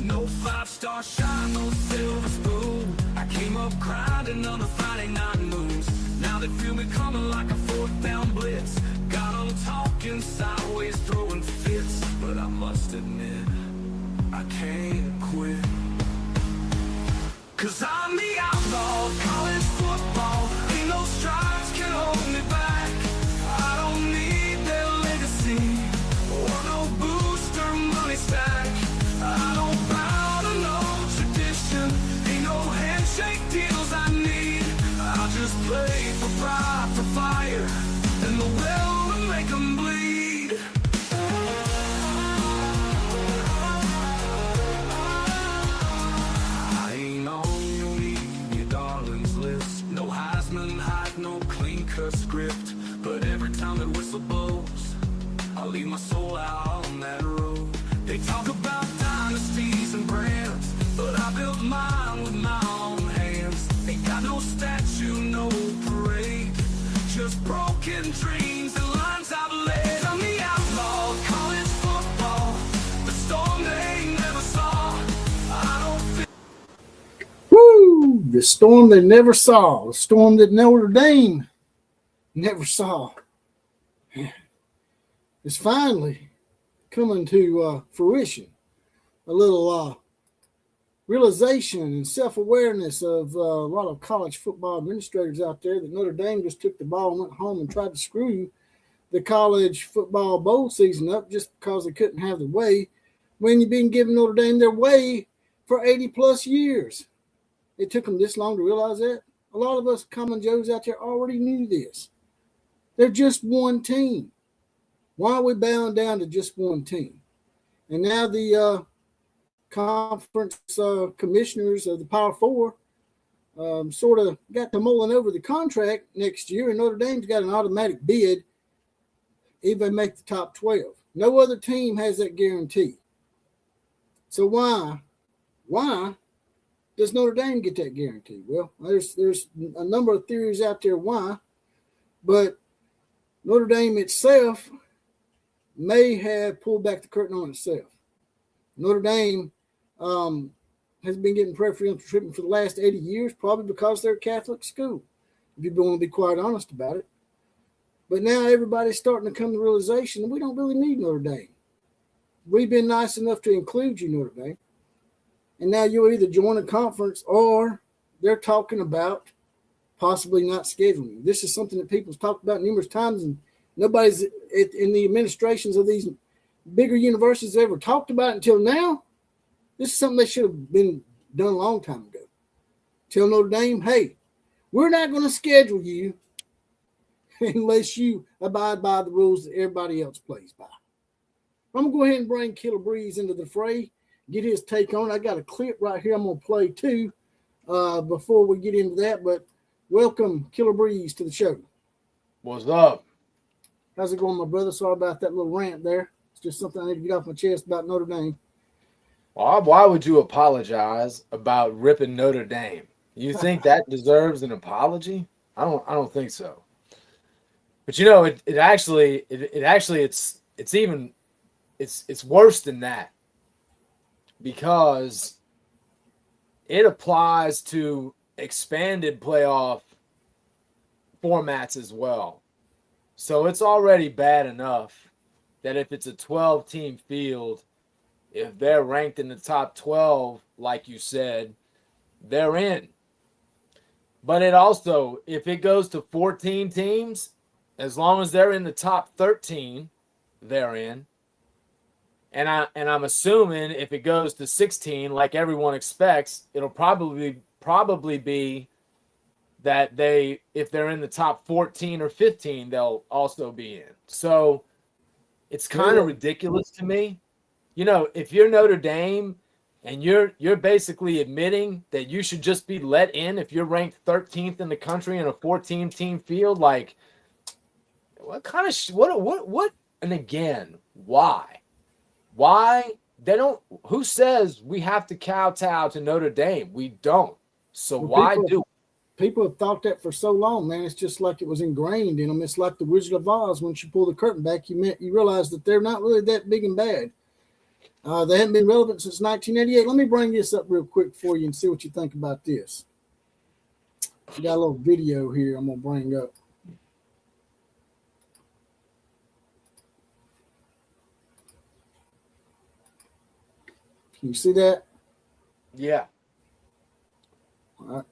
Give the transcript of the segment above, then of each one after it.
No 5-star shine, no silver spoon. I came up grinding on the Friday night moves. Now they feel me coming like a 4th down blitz. Got them talking sideways, throwing fits. But I must admit, I can't quit. 'Cause I'm the outlaw of college football. Ain't no stripes can hold me back. I don't need their legacy or no booster money stack. I don't bow to no tradition. Ain't no handshake deals I need. I just play for pride, for fire, and the will to make them bleed. I ain't on your media darlings list. No Heisman hype, no clean cut script. But every time that whistle blows, I leave my soul out on that road. They talk about dynasties and brands, but I built mine with my own hands. Ain't got no statue, no parade, just broken dreams and lines I've laid. I'm the outlaw of college football, the storm they never saw. I don't feel. Woo! The storm they never saw. The storm that Notre Dame never saw. It's finally coming to fruition. A little realization and self-awareness of a lot of college football administrators out there that Notre Dame just took the ball and went home and tried to screw the college football bowl season up just because they couldn't have their way when you've been giving Notre Dame their way for 80 plus years. It took them this long to realize that. A lot of us common Joes out there already knew this. They're just one team. Why are we bound down to just one team? And now the conference commissioners of the Power Four sort of got to mulling over the contract next year, and Notre Dame's got an automatic bid if they make the top 12. No other team has that guarantee. So why does Notre Dame get that guarantee? Well, there's a number of theories out there why, but Notre Dame itself may have pulled back the curtain on itself. Notre Dame has been getting preferential treatment for the last 80 years, probably because they're a Catholic school, if you want to be quite honest about it. But now everybody's starting to come to the realization that we don't really need Notre Dame. We've been nice enough to include you, Notre Dame. And now you'll either join a conference or they're talking about possibly not scheduling you. This is something that people's talked about numerous times, and nobody's in the administrations of these bigger universities ever talked about it until now. This is something that should have been done a long time ago. Tell Notre Dame, hey, we're not going to schedule you unless you abide by the rules that everybody else plays by. I'm going to go ahead and bring Killer Breeze into the fray, get his take on it. I got a clip right here I'm going to play too before we get into that. But welcome, Killer Breeze, to the show. What's up? How's it going, my brother? Sorry about that little rant there. It's just something I need to get off my chest about Notre Dame. Why would you apologize about ripping Notre Dame? You think that deserves an apology? I don't think so. But you know, it's worse than that, because it applies to expanded playoff formats as well. So it's already bad enough that if it's a 12-team field, if they're ranked in the top 12, like you said, they're in. But it also, if it goes to 14 teams, as long as they're in the top 13, they're in. And I'm assuming if it goes to 16, like everyone expects, it'll probably be that if they're in the top 14 or 15, they'll also be in. So it's kind of ridiculous to me. You know, if you're Notre Dame and you're basically admitting that you should just be let in if you're ranked 13th in the country in a 14-team field, like what kind of what? And again, why? Why they don't? Who says we have to kowtow to Notre Dame? We don't. So why do? People have thought that for so long, man. It's just like it was ingrained in them. It's like the Wizard of Oz. Once you pull the curtain back, you realize that they're not really that big and bad. They haven't been relevant since 1988. Let me bring this up real quick for you and see what you think about this. We got a little video here I'm going to bring up. Can you see that? Yeah. All right.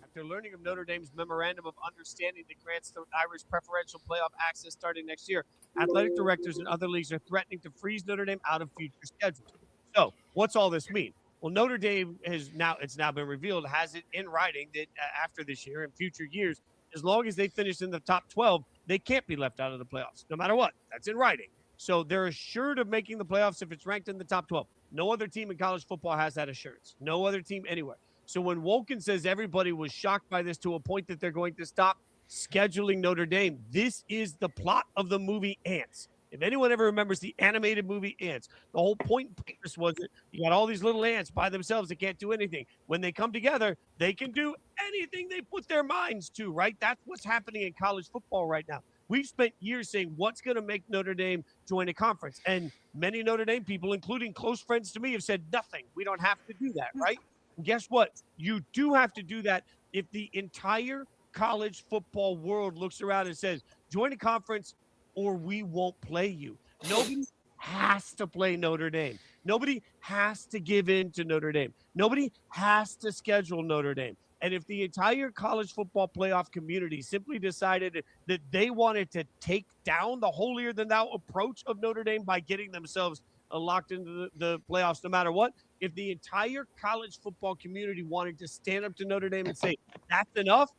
After learning of Notre Dame's memorandum of understanding that grants the Irish preferential playoff access starting next year, athletic directors and other leagues are threatening to freeze Notre Dame out of future schedules. So, what's all this mean? Well, Notre Dame it's now been revealed, has it in writing that after this year and future years, as long as they finish in the top 12, they can't be left out of the playoffs, no matter what. That's in writing. So they're assured of making the playoffs if it's ranked in the top 12. No other team in college football has that assurance. No other team anywhere. So when Wolken says everybody was shocked by this to a point that they're going to stop scheduling Notre Dame, this is the plot of the movie Ants. If anyone ever remembers the animated movie Ants, the whole point and purpose was that you got all these little ants by themselves that can't do anything. When they come together, they can do anything they put their minds to, right? That's what's happening in college football right now. We've spent years saying what's going to make Notre Dame join a conference. And many Notre Dame people, including close friends to me, have said nothing. We don't have to do that, right? And guess what? You do have to do that if the entire college football world looks around and says, join a conference or we won't play you. Nobody has to play Notre Dame. Nobody has to give in to Notre Dame. Nobody has to schedule Notre Dame. And if the entire college football playoff community simply decided that they wanted to take down the holier than thou approach of Notre Dame by getting themselves locked into the playoffs no matter what, if the entire college football community wanted to stand up to Notre Dame and say, that's enough,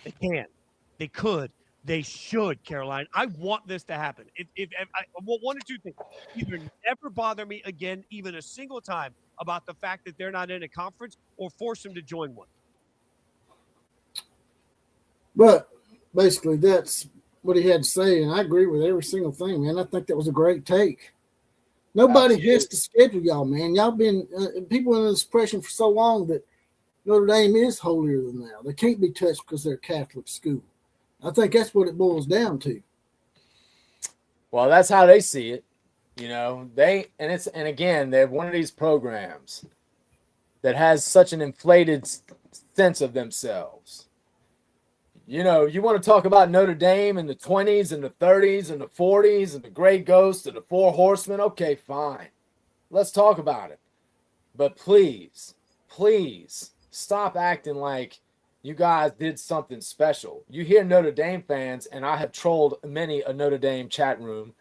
they can. They could. They should, Caroline. I want this to happen. If I want one or two things. Either never bother me again, even a single time, about the fact that they're not in a conference, or force them to join one. But basically, that's what he had to say, and I agree with every single thing, man. I think that was a great take. Nobody has to schedule y'all, man. Y'all been people in this impression for so long that Notre Dame is holier than thou. They can't be touched because they're a Catholic school. I think that's what it boils down to. Well, that's how they see it. You know, and again, they're one of these programs that has such an inflated sense of themselves. You know, you want to talk about Notre Dame in the 20s and the 30s and the 40s and the Grey Ghost and the Four Horsemen. Okay, fine. Let's talk about it. But please stop acting like you guys did something special. You hear Notre Dame fans, and I have trolled many a Notre Dame chat room.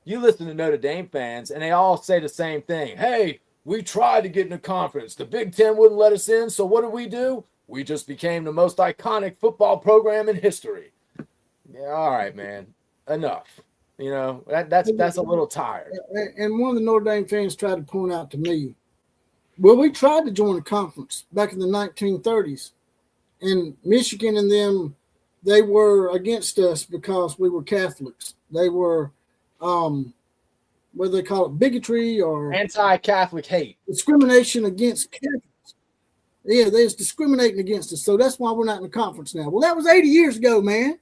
You listen to Notre Dame fans, and they all say the same thing. Hey, we tried to get in a conference. The Big Ten wouldn't let us in, so what did we do? We just became the most iconic football program in history. Yeah, all right, man. Enough. You know, that's a little tired. And one of the Notre Dame fans tried to point out to me, well, we tried to join a conference back in the 1930s. And Michigan and them, they were against us because we were Catholics. They were, what do they call it, bigotry or anti-Catholic hate. Discrimination against Catholics. Yeah, they're discriminating against us. So that's why we're not in the conference now. Well, that was 80 years ago, man.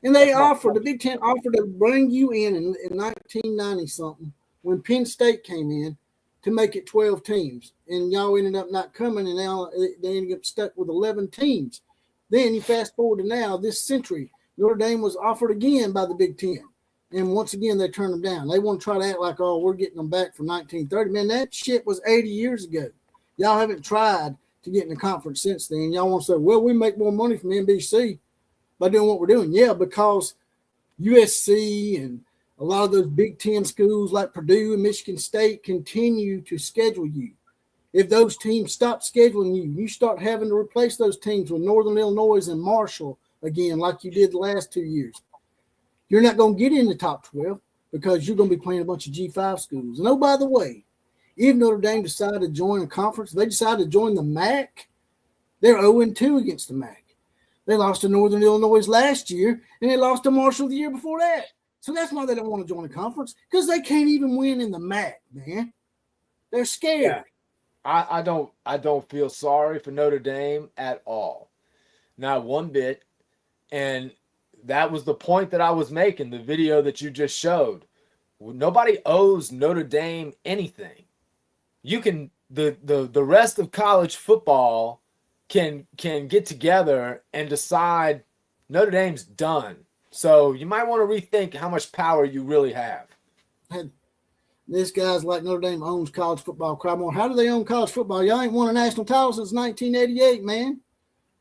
And they the Big Ten offered to bring you in 1990-something when Penn State came in to make it 12 teams. And y'all ended up not coming, and now they ended up stuck with 11 teams. Then you fast forward to now, this century, Notre Dame was offered again by the Big Ten. And once again, they turned them down. They want to try to act like, oh, we're getting them back from 1930. Man, that shit was 80 years ago. Y'all haven't tried to get in the conference since then. Y'all want to say, well, we make more money from NBC by doing what we're doing. Yeah, because USC and a lot of those Big Ten schools like Purdue and Michigan State continue to schedule you. If those teams stop scheduling you, you start having to replace those teams with Northern Illinois and Marshall again, like you did the last 2 years. You're not going to get in the top 12 because you're going to be playing a bunch of G5 schools. And oh, by the way, if Notre Dame decided to join a conference, they decided to join the MAC, they're 0-2 against the MAC. They lost to Northern Illinois last year, and they lost to Marshall the year before that. So that's why they don't want to join a conference, because they can't even win in the MAC, man. They're scared. Yeah. I don't feel sorry for Notre Dame at all. Not one bit. And that was the point that I was making, the video that you just showed. Nobody owes Notre Dame anything. You can the rest of college football can get together and decide Notre Dame's done. So you might want to rethink how much power you really have. And this guy's like Notre Dame owns college football. Cry more. How do they own college football? Y'all ain't won a national title since 1988, man.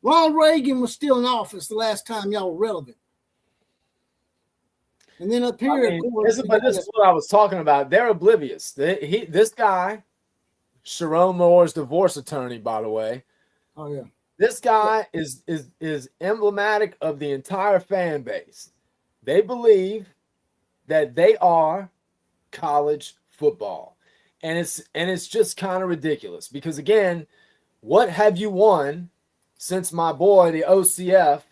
Ronald Reagan was still in office the last time y'all were relevant. And then up here, of course, this is what I was talking about. They're oblivious. This guy, Sharon Moore's divorce attorney, by the way. Oh yeah. This guy is emblematic of the entire fan base. They believe that they are college football. And it's just kind of ridiculous because, again, what have you won since my boy, the OCF,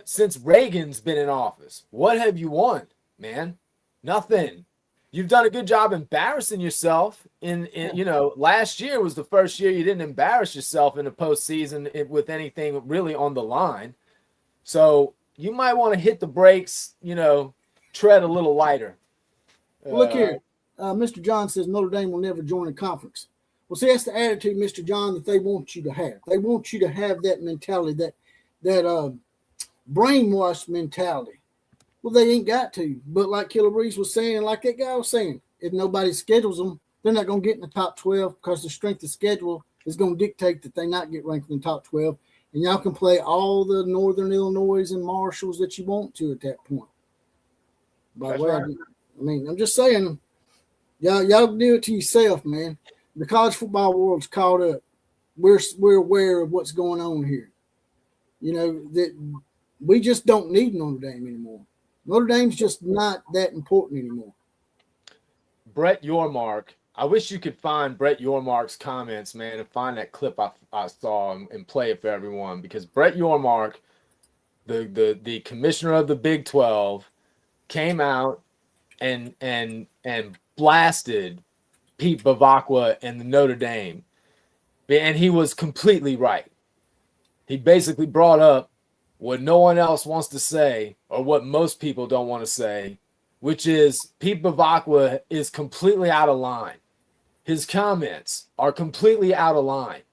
since Reagan's been in office? What have you won, man? Nothing. You've done a good job embarrassing yourself. Last year was the first year you didn't embarrass yourself in the postseason with anything really on the line. So you might want to hit the brakes, tread a little lighter. Look here. Mr. John says Notre Dame will never join a conference. Well, see, that's the attitude, Mr. John, that they want you to have. They want you to have that mentality, that brainwashed mentality. Well, they ain't got to. But like Killer Breeze was saying, like that guy was saying, if nobody schedules them, they're not going to get in the top 12 because the strength of schedule is going to dictate that they not get ranked in the top 12. And y'all can play all the Northern Illinois and Marshalls that you want to at that point. By the way, right. I mean, I'm just saying, y'all do it to yourself, man. The college football world's caught up. We're aware of what's going on here. That we just don't need Notre Dame anymore. Notre Dame's just not that important anymore. Brett Yormark, I wish you could find Brett Yormark's comments, man, and find that clip I saw and play it for everyone, because Brett Yormark, the commissioner of the Big 12, came out and blasted Pete Bavacqua and the Notre Dame, and he was completely right. He basically brought up what no one else wants to say, or what most people don't want to say, which is Pete Bavacqua is completely out of line. His comments are completely out of line.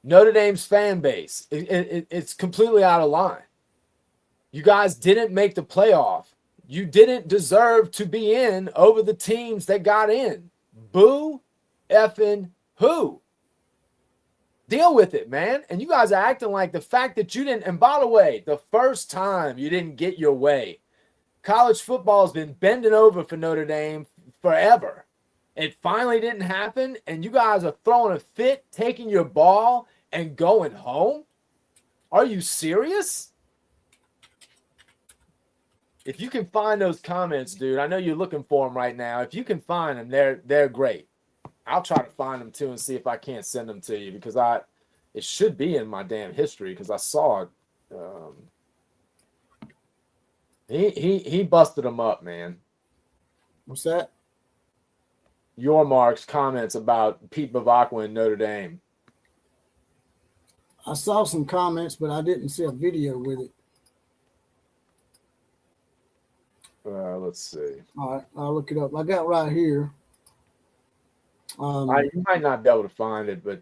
Notre Dame's fan base, it's completely out of line. You guys didn't make the playoff. You didn't deserve to be in over the teams that got in. Boo effing who? Deal with it, man. And you guys are acting like the fact that you didn't, and by the way, the first time you didn't get your way, college football has been bending over for Notre Dame forever. It finally didn't happen, and you guys are throwing a fit, taking your ball, and going home? Are you serious? If you can find those comments, dude, I know you're looking for them right now. If you can find them, they're great. I'll try to find them too and see if I can't send them to you, because it should be in my damn history, because I saw it. He busted them up, man. What's that? Yormark's comments about Pete Bavacqua and Notre Dame. I saw some comments, but I didn't see a video with it. Let's see. All right, I'll look it up. I got right here. You might not be able to find it, but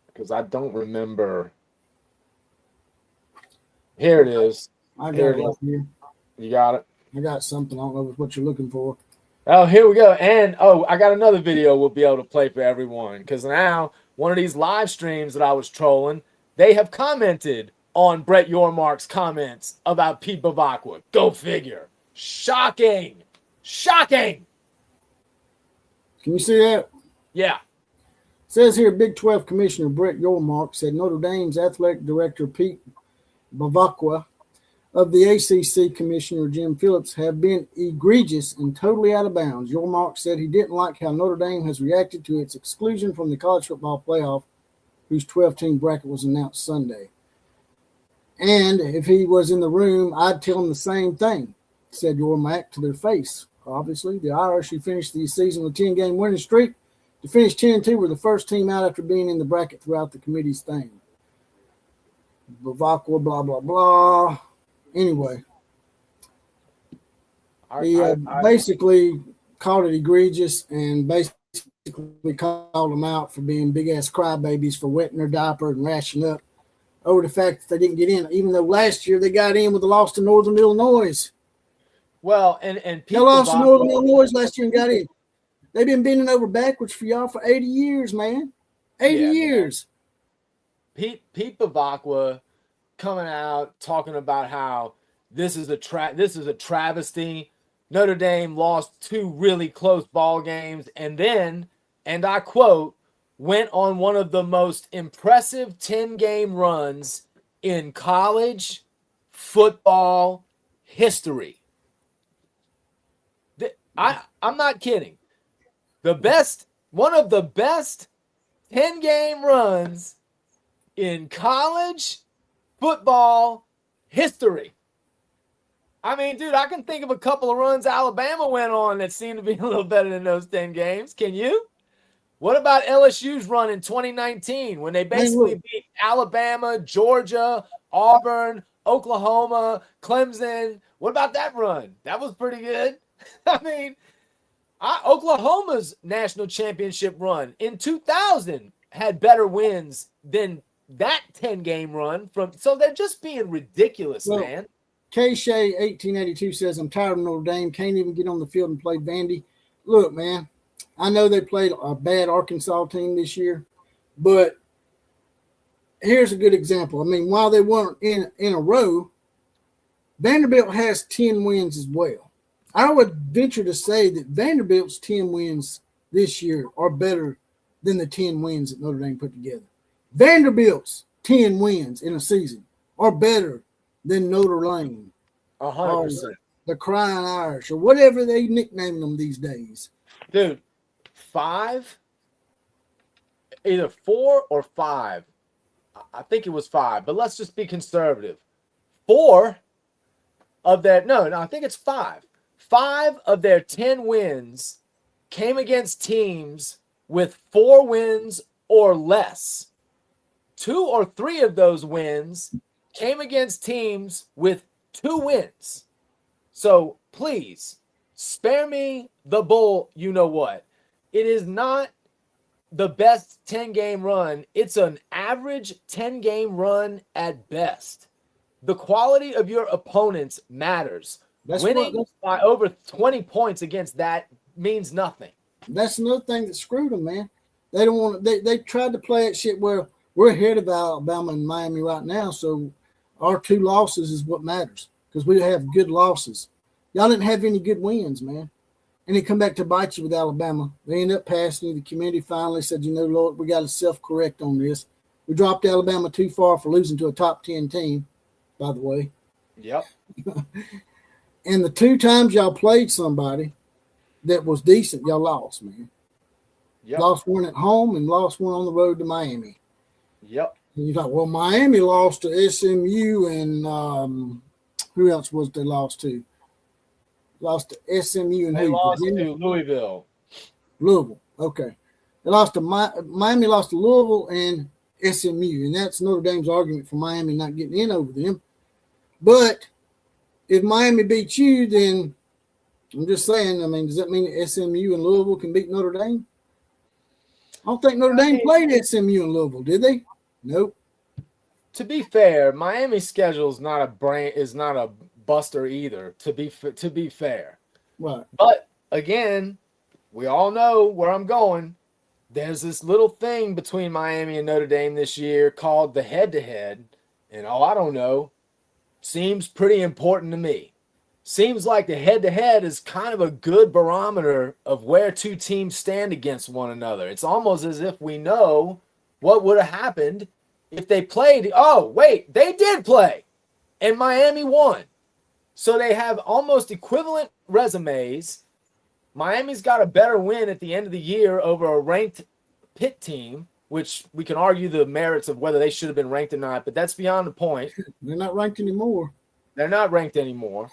because I don't remember. Here it is. I got it right here. You got it? I got something. I don't know what you're looking for. Oh, here we go. And, I got another video we'll be able to play for everyone, because now one of these live streams that I was trolling, they have commented on Brett Yormark's comments about Pete Bavacqua. Go figure. Shocking. Shocking. Can you see that? Yeah. It says here, Big 12 Commissioner Brett Yormark said Notre Dame's athletic director Pete Bavacqua of the ACC Commissioner Jim Phillips have been egregious and totally out of bounds. Yormark said he didn't like how Notre Dame has reacted to its exclusion from the college football playoff, whose 12-team bracket was announced Sunday. And if he was in the room, I'd tell him the same thing, said Yormark to their face. Obviously, the Irish, who finished the season with a 10-game winning streak, to finish 10-2 were the first team out after being in the bracket throughout the committee's thing. Bavacqua, blah, blah, blah. Anyway. He basically called it egregious and basically called them out for being big-ass crybabies for wetting their diaper and rashing up over the fact that they didn't get in, even though last year they got in with the loss to Northern Illinois. Well, and they lost to Northern Illinois last year and got in. They've been bending over backwards for y'all for 80 years, man. 80 years. Man. Pete Bavacqua coming out talking about how this is a travesty. Notre Dame lost 2 really close ball games, and then, and I quote, went on one of the most impressive 10-game runs in college football history. I'm not kidding. One of the best 10-game runs in college football history. I mean, dude, I can think of a couple of runs Alabama went on that seemed to be a little better than those 10 games. Can you? What about LSU's run in 2019 when they basically beat Alabama, Georgia, Auburn, Oklahoma, Clemson? What about that run? That was pretty good. I mean, Oklahoma's national championship run in 2000 had better wins than that 10-game run so they're just being ridiculous, man. K-Shay 1882 says, I'm tired of Notre Dame. Can't even get on the field and play Vandy. Look, man, I know they played a bad Arkansas team this year, but here's a good example. I mean, while they weren't in a row, Vanderbilt has 10 wins as well. I would venture to say that Vanderbilt's 10 wins this year are better than the 10 wins that Notre Dame put together. Vanderbilt's 10 wins in a season are better than Notre Dame. 100%. The Crying Irish, or whatever they nickname them these days. Dude, 5, either 4 or 5. I think it was 5, but let's just be conservative. 4 of their, no, I think it's 5. 5 of their 10 wins came against teams with 4 wins or less. 2 or 3 of those wins came against teams with 2 wins. So please spare me the bull. You know what? It is not the best 10-game run. It's an average 10-game run at best. The quality of your opponents matters. Winning by over 20 points against that means nothing. That's another thing that screwed them, man. They don't want. They tried to play that shit where we're ahead of Alabama and Miami right now, so our 2 losses is what matters because we have good losses. Y'all didn't have any good wins, man. And they come back to bite you with Alabama. They end up passing you. The committee finally said, you know, Lord, we got to self-correct on this. We dropped Alabama too far for losing to a top 10 team, by the way. Yep. And the 2 times y'all played somebody that was decent, y'all lost, man. Yep. Lost one at home and lost one on the road to Miami. Yep. And you thought, well, Miami lost to SMU and who else was they lost to? Lost to SMU and they lost to Louisville. Louisville, okay. They lost to Miami, lost to Louisville and SMU, and that's Notre Dame's argument for Miami not getting in over them. But if Miami beats you, then I'm just saying, I mean, does that mean that SMU and Louisville can beat Notre Dame? I don't think Notre Dame played SMU and Louisville, did they? Nope. To be fair, Miami's schedule is not a buster either, to be fair. Right. But again, we all know where I'm going. There's this little thing between Miami and Notre Dame this year called the head-to-head, and I don't know, seems pretty important to me. Seems like the head-to-head is kind of a good barometer of where 2 teams stand against one another. It's almost as if we know what would have happened if they played. Oh, wait, they did play, and Miami won. So they have almost equivalent resumes. Miami's got a better win at the end of the year over a ranked Pitt team, which we can argue the merits of whether they should have been ranked or not, but that's beyond the point. They're not ranked anymore. They're not ranked anymore.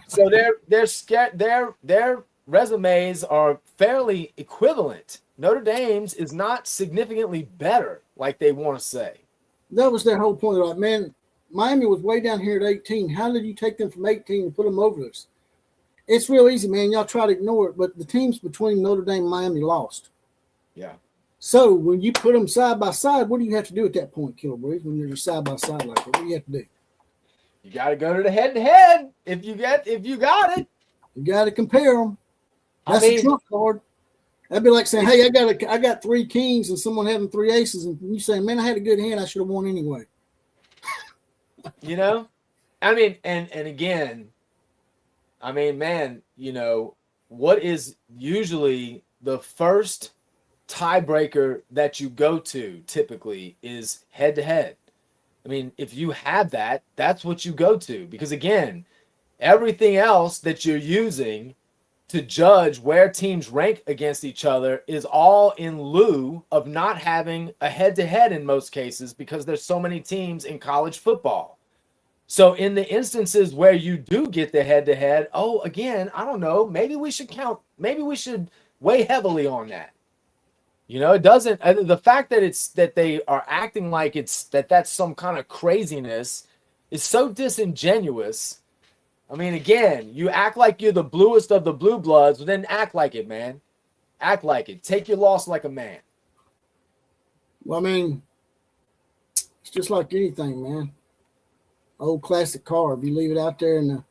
So their resumes are fairly equivalent. Notre Dame's is not significantly better, like they want to say. That was their whole point. Like, man, Miami was way down here at 18. How did you take them from 18 and put them over us? it's real easy, man. Y'all try to ignore it, but the teams between Notre Dame and Miami lost. Yeah. So when you put them side by side, what do you have to do at that point, Killer Breeze? When you're side by side like that, what do you have to do? You got to go to the head-to-head if you got it. You got to compare them. That's a trump card. That'd be like saying, "Hey, I got 3 kings and someone having 3 aces," and you saying, "Man, I had a good hand. I should have won anyway." You know, I mean, and again, I mean, man, you know, what is usually the first tiebreaker that you go to typically is head-to-head. I mean, if you have that, that's what you go to, because again, everything else that you're using to judge where teams rank against each other is all in lieu of not having a head-to-head in most cases, because there's so many teams in college football. So in the instances where you do get the head-to-head, again, I don't know, maybe we should weigh heavily on that. You know, it doesn't, the fact that they are acting like that's some kind of craziness is so disingenuous. I mean, again, you act like you're the bluest of the blue bloods, then act like it, man. Act like it. Take your loss like a man. Well, I mean, it's just like anything, man. Old classic car. If you leave it out there in the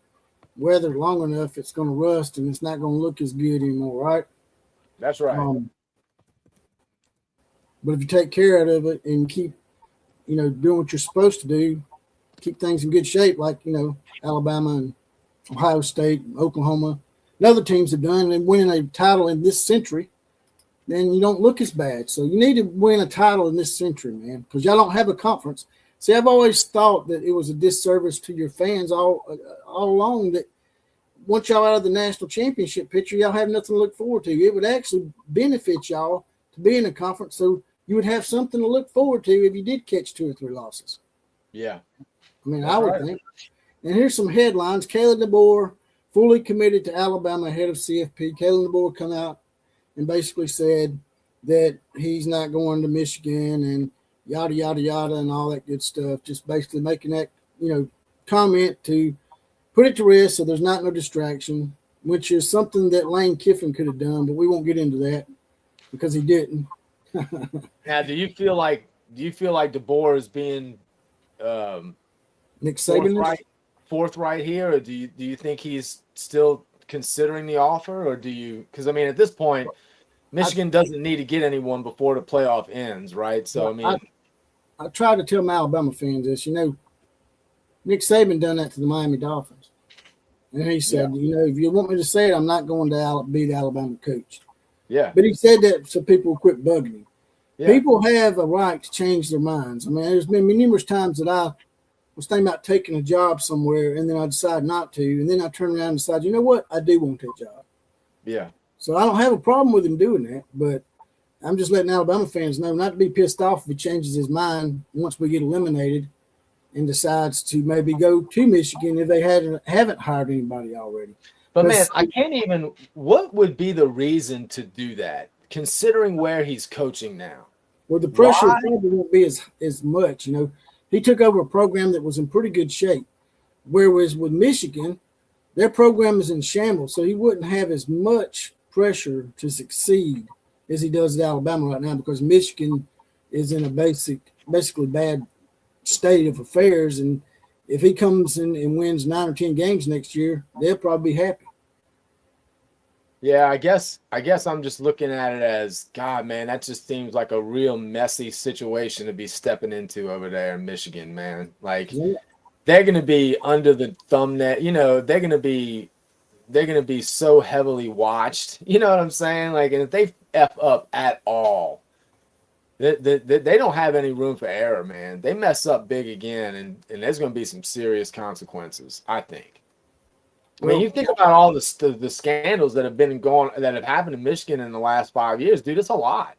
weather long enough, it's going to rust and it's not going to look as good anymore, right? That's right. But if you take care of it and keep, doing what you're supposed to do, keep things in good shape, like, Alabama and Ohio State, Oklahoma, and other teams have done, and winning a title in this century, then you don't look as bad. So you need to win a title in this century, man, because y'all don't have a conference. See, I've always thought that it was a disservice to your fans all along that once y'all out of the national championship picture, y'all have nothing to look forward to. It would actually benefit y'all to be in a conference, so you would have something to look forward to if you did catch 2 or 3 losses. Yeah. I mean, I would think. And here's some headlines. Kalen DeBoer fully committed to Alabama ahead of CFP. Kalen DeBoer come out and basically said that he's not going to Michigan and yada, yada, yada, and all that good stuff. Just basically making that, comment to put it to rest so there's no distraction, which is something that Lane Kiffin could have done, but we won't get into that because he didn't. Now, do you feel like DeBoer is being Nick Saban forthright here, or do you think he's still considering the offer, or do you? Because I mean, at this point, Michigan doesn't need to get anyone before the playoff ends, right? So I mean, I try to tell my Alabama fans this. Nick Saban done that to the Miami Dolphins, and he said, if you want me to say it, I'm not going to be the Alabama coach. Yeah. But he said that so people will quit bugging him. Yeah. People have a right to change their minds. I mean, there's been numerous times that I was thinking about taking a job somewhere, and then I decide not to, and then I turn around and decide, you know what, I do want that job. Yeah. So I don't have a problem with him doing that, but I'm just letting Alabama fans know not to be pissed off if he changes his mind once we get eliminated and decides to maybe go to Michigan if they haven't hired anybody already. But man, I can't even. What would be the reason to do that, considering where he's coaching now? Well, the pressure probably won't be as much. He took over a program that was in pretty good shape, whereas with Michigan, their program is in shambles, so he wouldn't have as much pressure to succeed as he does at Alabama right now, because Michigan is in a basically bad state of affairs, and if he comes in and wins 9 or 10 games next year, they'll probably be happy. Yeah, I guess I'm just looking at it as, God, man, that just seems like a real messy situation to be stepping into over there in Michigan, man. Like, they're going to be under the thumbnail, they're going to be so heavily watched. You know what I'm saying? Like, and if they F up at all, they don't have any room for error, man. They mess up big again, and there's going to be some serious consequences, I think. I mean, you think about all the scandals that have happened in Michigan in the last 5 years, dude. It's a lot.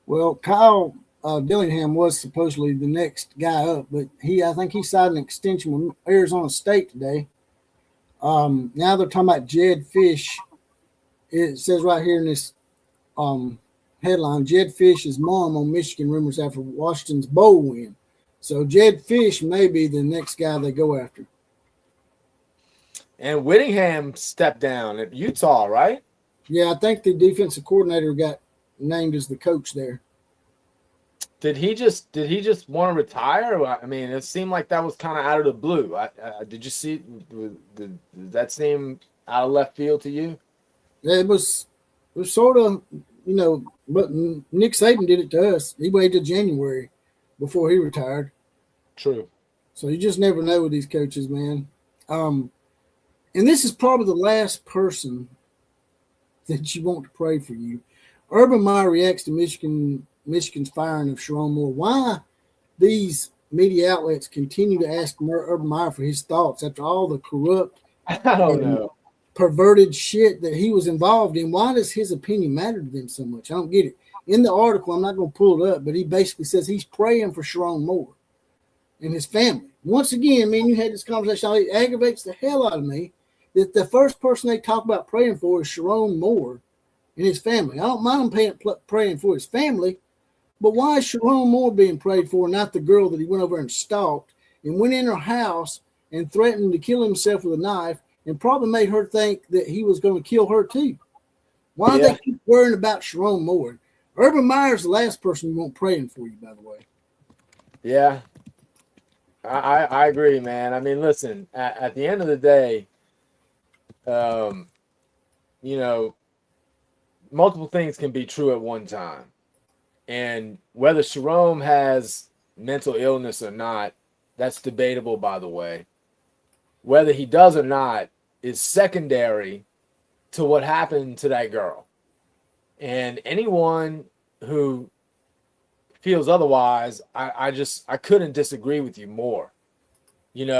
Well, Kyle Dillingham was supposedly the next guy up, but I think he signed an extension with Arizona State today. Now they're talking about Jed Fish. It says right here in this headline, Jed Fish's mom on Michigan rumors after Washington's bowl win. So Jed Fish may be the next guy they go after. And Whittingham stepped down at Utah, right? Yeah, I think the defensive coordinator got named as the coach there. Did he just want to retire? I mean, it seemed like that was kind of out of the blue. Did you see? Did that seem out of left field to you? It was sort of, but Nick Saban did it to us. He waited till January before he retired. True. So you just never know with these coaches, man. And this is probably the last person that you want to pray for you. Urban Meyer reacts to Michigan's firing of Sharon Moore. Why these media outlets continue to ask Urban Meyer for his thoughts after all the corrupt, I don't know, perverted shit that he was involved in? Why does his opinion matter to them so much? I don't get it. In the article, I'm not going to pull it up, but he basically says he's praying for Sharon Moore and his family. Once again, man, you had this conversation. It aggravates the hell out of me that the first person they talk about praying for is Sharon Moore and his family. I don't mind him praying for his family, but why is Sharon Moore being prayed for, not the girl that he went over and stalked and went in her house and threatened to kill himself with a knife and probably made her think that he was going to kill her too? Why do they keep worrying about Sharon Moore? Urban Meyer's the last person you want praying for you, by the way. Yeah, I agree, man. I mean, listen, at the end of the day, multiple things can be true at one time. And whether Sharon has mental illness or not, that's debatable, by the way. Whether he does or not is secondary to what happened to that girl. And anyone who feels otherwise, I couldn't disagree with you more. And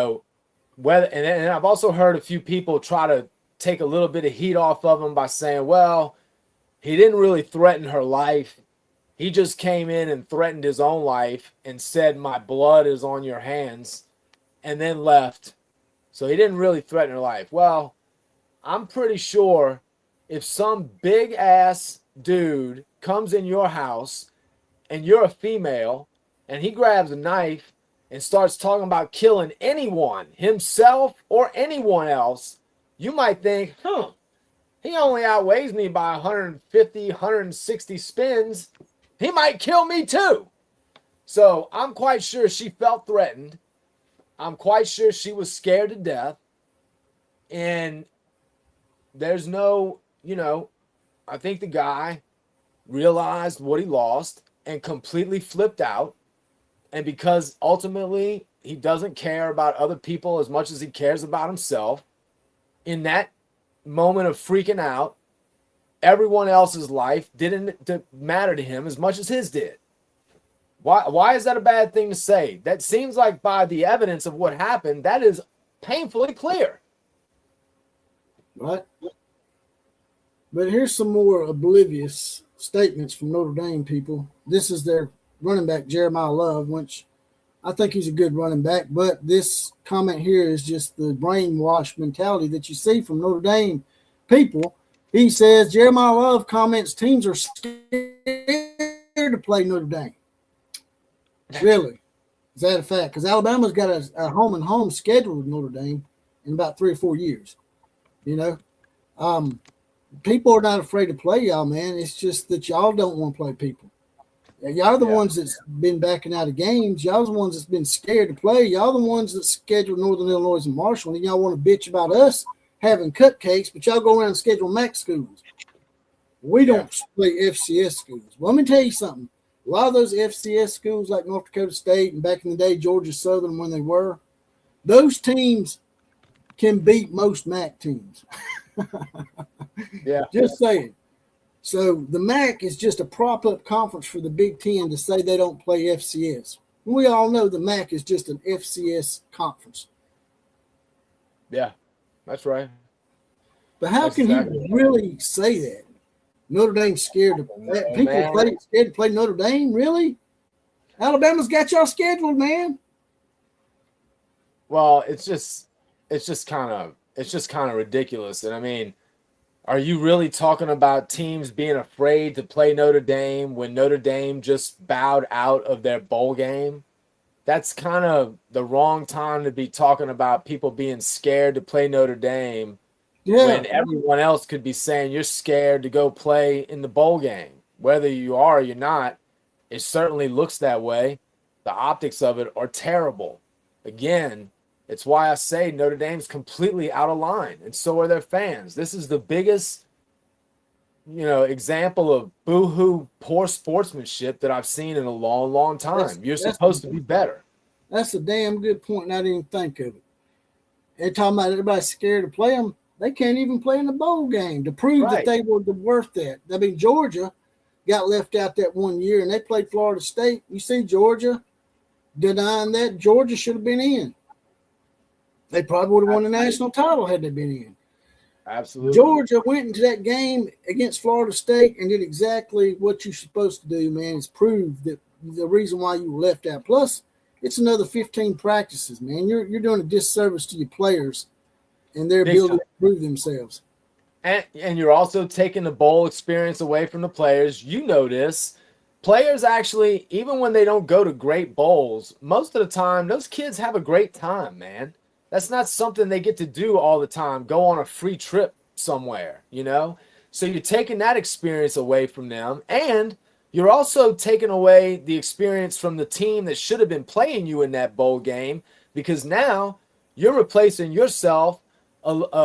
I've also heard a few people try to take a little bit of heat off of him by saying, well, he didn't really threaten her life. He just came in and threatened his own life and said, my blood is on your hands, and then left. So he didn't really threaten her life. Well, I'm pretty sure if some big ass dude comes in your house and you're a female and he grabs a knife and starts talking about killing anyone, himself or anyone else, you might think, he only outweighs me by 150, 160 spins. He might kill me too. So I'm quite sure she felt threatened. I'm quite sure she was scared to death. And there's no, I think the guy realized what he lost and completely flipped out. And because ultimately he doesn't care about other people as much as he cares about himself, in that moment of freaking out, everyone else's life didn't matter to him as much as his did. Why is that a bad thing to say? That seems like by the evidence of what happened, that is painfully clear. Right. But here's some more oblivious statements from Notre Dame people. This is their running back, Jeremiah Love, which I think he's a good running back. But this comment here is just the brainwash mentality that you see from Notre Dame people. He says, Jeremiah Love comments, teams are scared to play Notre Dame. Really? Is that a fact? Because Alabama's got a home schedule with Notre Dame in about 3 or 4 years. People are not afraid to play y'all, man. It's just that y'all don't want to play people. Y'all are the ones that's been backing out of games. Y'all are the ones that's been scared to play. Y'all are the ones that scheduled Northern Illinois and Marshall. And y'all want to bitch about us having cupcakes, but y'all go around and schedule MAC schools. We don't play FCS schools. Well, let me tell you something. A lot of those FCS schools like North Dakota State and back in the day, Georgia Southern when they were, those teams can beat most MAC teams. Yeah. Just saying. So the MAC is just a prop-up conference for the Big Ten to say they don't play FCS. We all know the MAC is just an FCS conference. Yeah, that's right. But how can you really say that? Notre Dame's scared to play. People scared to play Notre Dame? Really? Alabama's got y'all scheduled, man. Well, it's just kind of ridiculous. And I mean, are you really talking about teams being afraid to play Notre Dame when Notre Dame just bowed out of their bowl game? that's kind of the wrong time to be talking about people being scared to play Notre Dame when everyone else could be saying you're scared to go play in the bowl game. Whether you are or you're not, it certainly looks that way. The optics of it are terrible. Again, it's why I say Notre Dame's completely out of line, and so are their fans. This is the biggest, example of boo-hoo poor sportsmanship that I've seen in a long, long time. You're supposed to be better. That's a damn good point, and I didn't even think of it. They're talking about everybody scared to play them. They can't even play in the bowl game to prove that they were worth that. I mean, Georgia got left out that one year, and they played Florida State. You see Georgia denying that. Georgia should have been in. They probably would have won the national title had they been in. Absolutely. Georgia went into that game against Florida State and did exactly what you're supposed to do, man, is prove that the reason why you were left out. Plus, it's another 15 practices, man. You're doing a disservice to your players and their ability to prove themselves. And you're also taking the bowl experience away from the players. You know this. Players actually, even when they don't go to great bowls, most of the time, those kids have a great time, man. That's not something they get to do all the time, go on a free trip somewhere, So you're taking that experience away from them, and you're also taking away the experience from the team that should have been playing you in that bowl game, because now you're replacing yourself a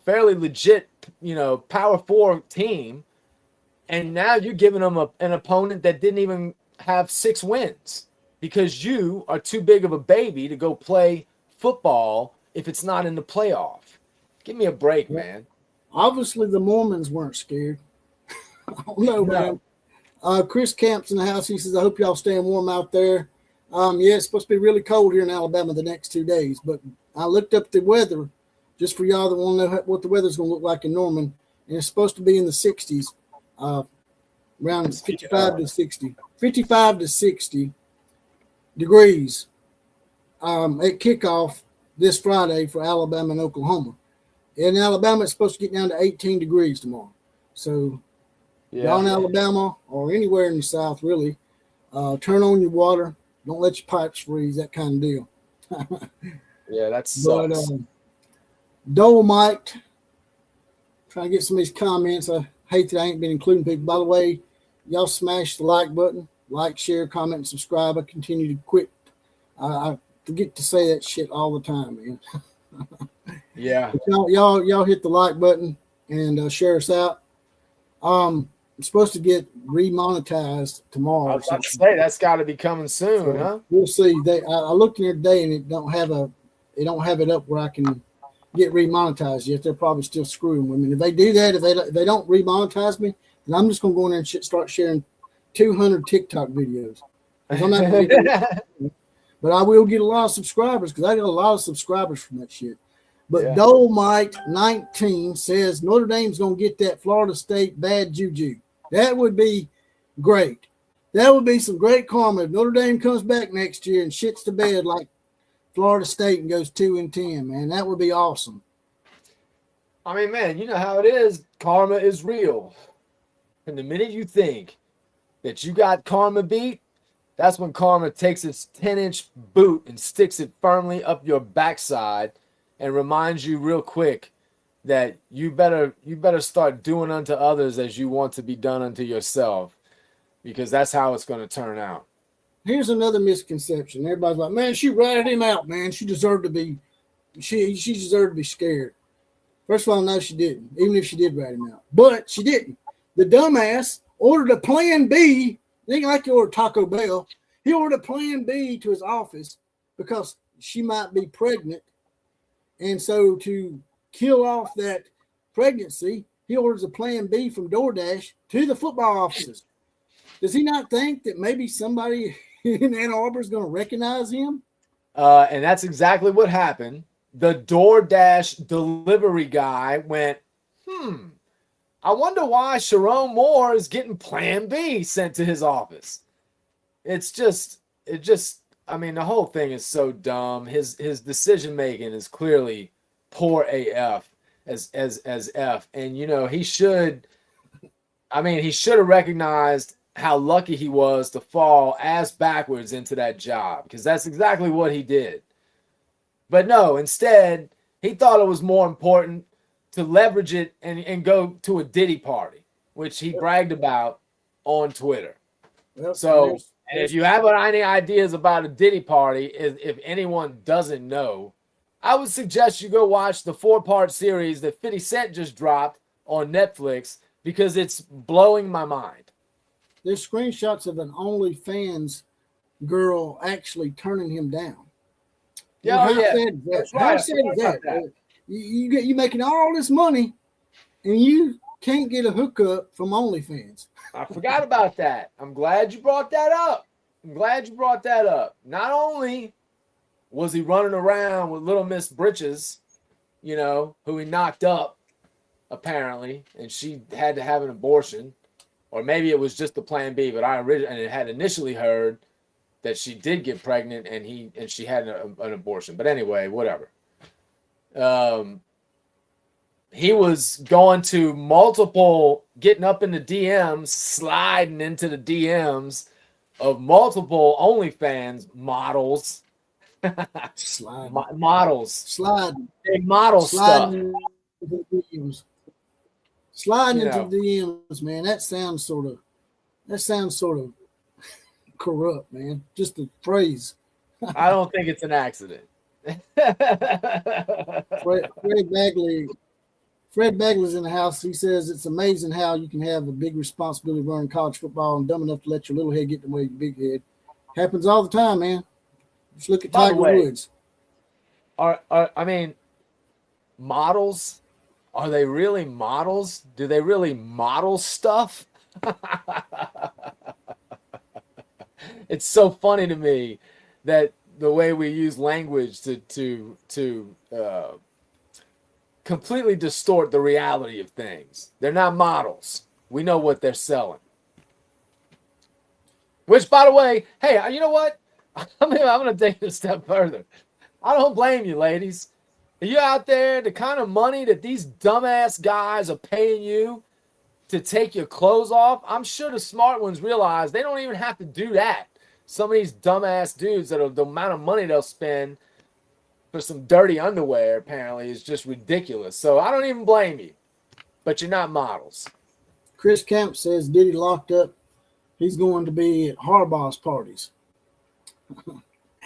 fairly legit, Power 4 team, and now you're giving them an opponent that didn't even have 6 wins. Because you are too big of a baby to go play football if it's not in the playoff. Give me a break, man. Obviously, the Mormons weren't scared. I don't know, man. Chris Camp's in the house. He says, I hope y'all staying warm out there. It's supposed to be really cold here in Alabama the next 2 days. But I looked up the weather just for y'all that want to know what the weather's going to look like in Norman. And it's supposed to be in the 60s, around 55 to 60. 55 to 60 degrees at kickoff this Friday for Alabama and Oklahoma. In Alabama, it's supposed to get down to 18 degrees tomorrow. So y'all in Alabama or anywhere in the South, really, turn on your water. Don't let your pipes freeze, that kind of deal. Yeah, that sucks. But Dolomite, trying to get some of these comments. I hate that I ain't been including people. By the way, y'all smash the like button. Like, share, comment, and subscribe. I continue to quit. I forget to say that shit all the time, man. Yeah. Y'all hit the like button and share us out. I'm supposed to get remonetized tomorrow. I was about to say that's got to be coming soon, so, huh? We'll see. I looked in there today and it don't have it up where I can get remonetized yet. They're probably still screwing with me. If they do that, if they don't remonetize me, then I'm just gonna go in there and start sharing 200 TikTok videos. I'm not gonna get but I will get a lot of subscribers because I got a lot of subscribers from that shit. But Dolomite 19 says Notre Dame's gonna get that Florida State bad juju. That would be great. That would be some great karma if Notre Dame comes back next year and shits the bed like Florida State and goes 2-10. Man, that would be awesome. I mean, man, you know how it is. Karma is real, and the minute you think that you got karma beat, that's when karma takes its 10-inch boot and sticks it firmly up your backside and reminds you real quick that you better start doing unto others as you want to be done unto yourself, because that's how it's going to turn out. Here's another misconception. Everybody's like, man, she ratted him out, man. She deserved to be scared. First of all, no, she didn't, even if she did rat him out. But she didn't. The dumbass ordered a plan B. It ain't like he ordered Taco Bell. He ordered a plan B to his office because she might be pregnant. And so to kill off that pregnancy, he orders a plan B from DoorDash to the football offices. Does he not think that maybe somebody in Ann Arbor is going to recognize him? And that's exactly what happened. The DoorDash delivery guy went, I wonder why Sharon Moore is getting Plan B sent to his office. I mean, the whole thing is so dumb. His decision making is clearly poor AF as F. And he should have recognized how lucky he was to fall ass backwards into that job, because that's exactly what he did. But no, instead, he thought it was more important to leverage it and go to a Diddy party, which he bragged about on Twitter. Well, So, and if you have any ideas about a Diddy party, if anyone doesn't know, I would suggest you go watch the 4-part series that 50 Cent just dropped on Netflix, because it's blowing my mind. there's screenshots of an OnlyFans girl actually turning him down. Yeah, How yeah. sad is that? That's right. How sad is that? You making all this money, and you can't get a hookup from OnlyFans. I forgot about that. I'm glad you brought that up. Not only was he running around with Little Miss Britches, who he knocked up, apparently, and she had to have an abortion, or maybe it was just the plan B, but I had initially heard that she did get pregnant and she had an abortion. But anyway, whatever. He was going to getting up in the DMs, sliding into the DMs of multiple OnlyFans models. Sliding. They model stuff. Into the DMs. Sliding into the DMs, man. That sounds sort of corrupt, man. Just the phrase. I don't think it's an accident. Fred Bagley's in the house. He says it's amazing how you can have a big responsibility running college football and dumb enough to let your little head get in the way of your big head. Happens all the time, man. Just look at Tiger Woods. Models? Are they really models? Do they really model stuff? It's so funny to me that the way we use language to completely distort the reality of things. They're not models. We know what they're selling. Which, by the way, hey, you know what? I'm going to take it a step further. I don't blame you, ladies. Are you out there, the kind of money that these dumbass guys are paying you to take your clothes off? I'm sure the smart ones realize they don't even have to do that. Some of these dumbass dudes, the amount of money they'll spend for some dirty underwear, apparently, is just ridiculous. So I don't even blame you. But you're not models. Chris Camp says Diddy locked up. He's going to be at Harbaugh's parties.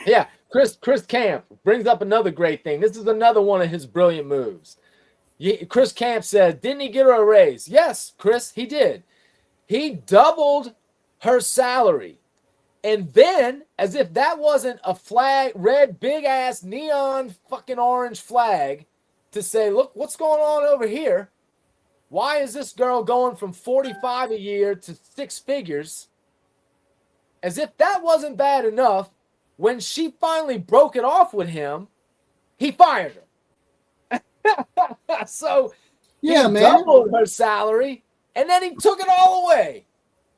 Yeah, Chris Camp brings up another great thing. This is another one of his brilliant moves. Chris Camp said, didn't he get her a raise? Yes, Chris, he did. He doubled her salary. And then, as if that wasn't a flag, red, big-ass, neon fucking orange flag, to say, look, what's going on over here? Why is this girl going from 45 a year to 6 figures? As if that wasn't bad enough, when she finally broke it off with him, he fired her. So he doubled her salary, and then he took it all away.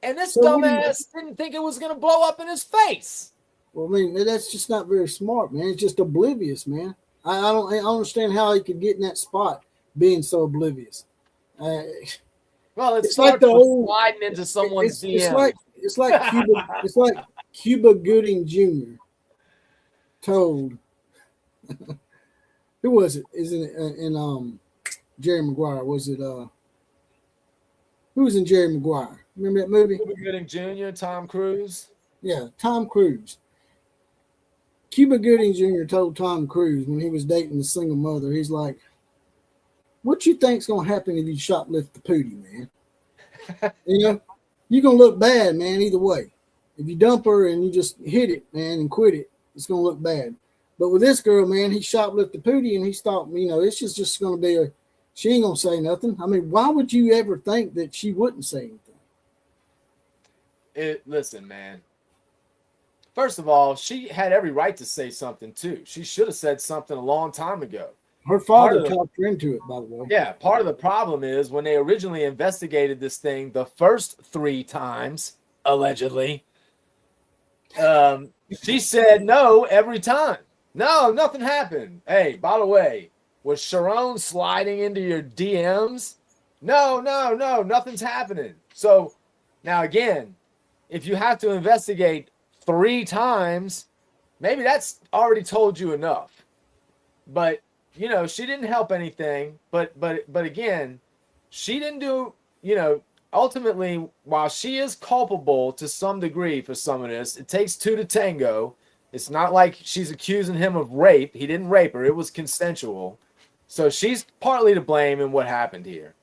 And this dumbass didn't think it was going to blow up in his face. Well, I mean, that's just not very smart, man. It's just oblivious, man. I don't understand how he could get in that spot being so oblivious. Well, it's like the old sliding into someone's DM. It's like Cuba Gooding Jr. told who was it? Is it in Jerry Maguire? Was it who was in Jerry Maguire? Remember that movie? Cuba Gooding Jr., Tom Cruise. Yeah, Tom Cruise. Cuba Gooding Jr. told Tom Cruise when he was dating the single mother, he's like, what you think's going to happen if you shoplift the pootie, man? You're going to look bad, man, either way. If you dump her and you just hit it, man, and quit it, it's going to look bad. But with this girl, man, he shoplifted the pootie and he thought, it's just going to be she ain't going to say nothing. I mean, why would you ever think that she wouldn't say anything? Listen, man. First of all, she had every right to say something, too. She should have said something a long time ago. Her father talked her into it, by the way. Yeah, part of the problem is when they originally investigated this thing the first 3 times, allegedly, she said no every time. No, nothing happened. Hey, by the way, was Sharon sliding into your DMs? No, nothing's happening. So now again, if you have to investigate 3 times, maybe that's already told you enough. But she didn't help anything. But again, she didn't do. Ultimately, while she is culpable to some degree for some of this, it takes 2 to tango. It's not like she's accusing him of rape. He didn't rape her. It was consensual. So she's partly to blame in what happened here.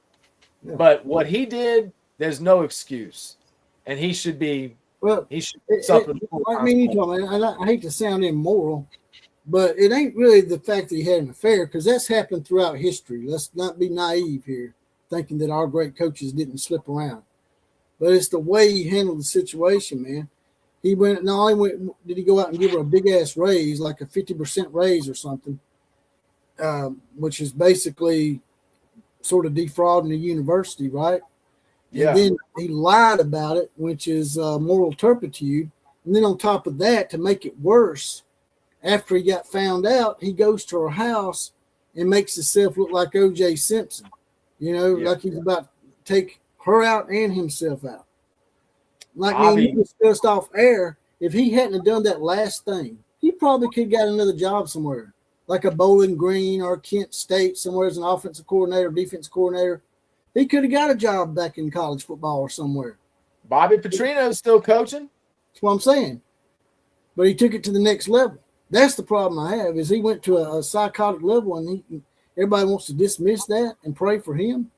Yeah. But what he did, there's no excuse. And he should be. Well, he should suffer. I mean, I hate to sound immoral, but it ain't really the fact that he had an affair, because that's happened throughout history. Let's not be naive here, thinking that our great coaches didn't slip around. But it's the way he handled the situation, man. He went, not only did he go out and give her a big-ass raise, like a 50% raise or something, which is basically sort of defrauding the university, right? Yeah. And then he lied about it, which is moral turpitude. And then on top of that, to make it worse, after he got found out, he goes to her house and makes himself look like O.J. Simpson. Like he's about to take her out and himself out. Like me, you discussed off air, if he hadn't have done that last thing, he probably could have got another job somewhere, like a Bowling Green or Kent State, somewhere as an offensive coordinator, defense coordinator. He could have got a job back in college football or somewhere. Bobby Petrino's still coaching. That's what I'm saying. But he took it to the next level. That's the problem I have, is he went to a psychotic level, and everybody wants to dismiss that and pray for him.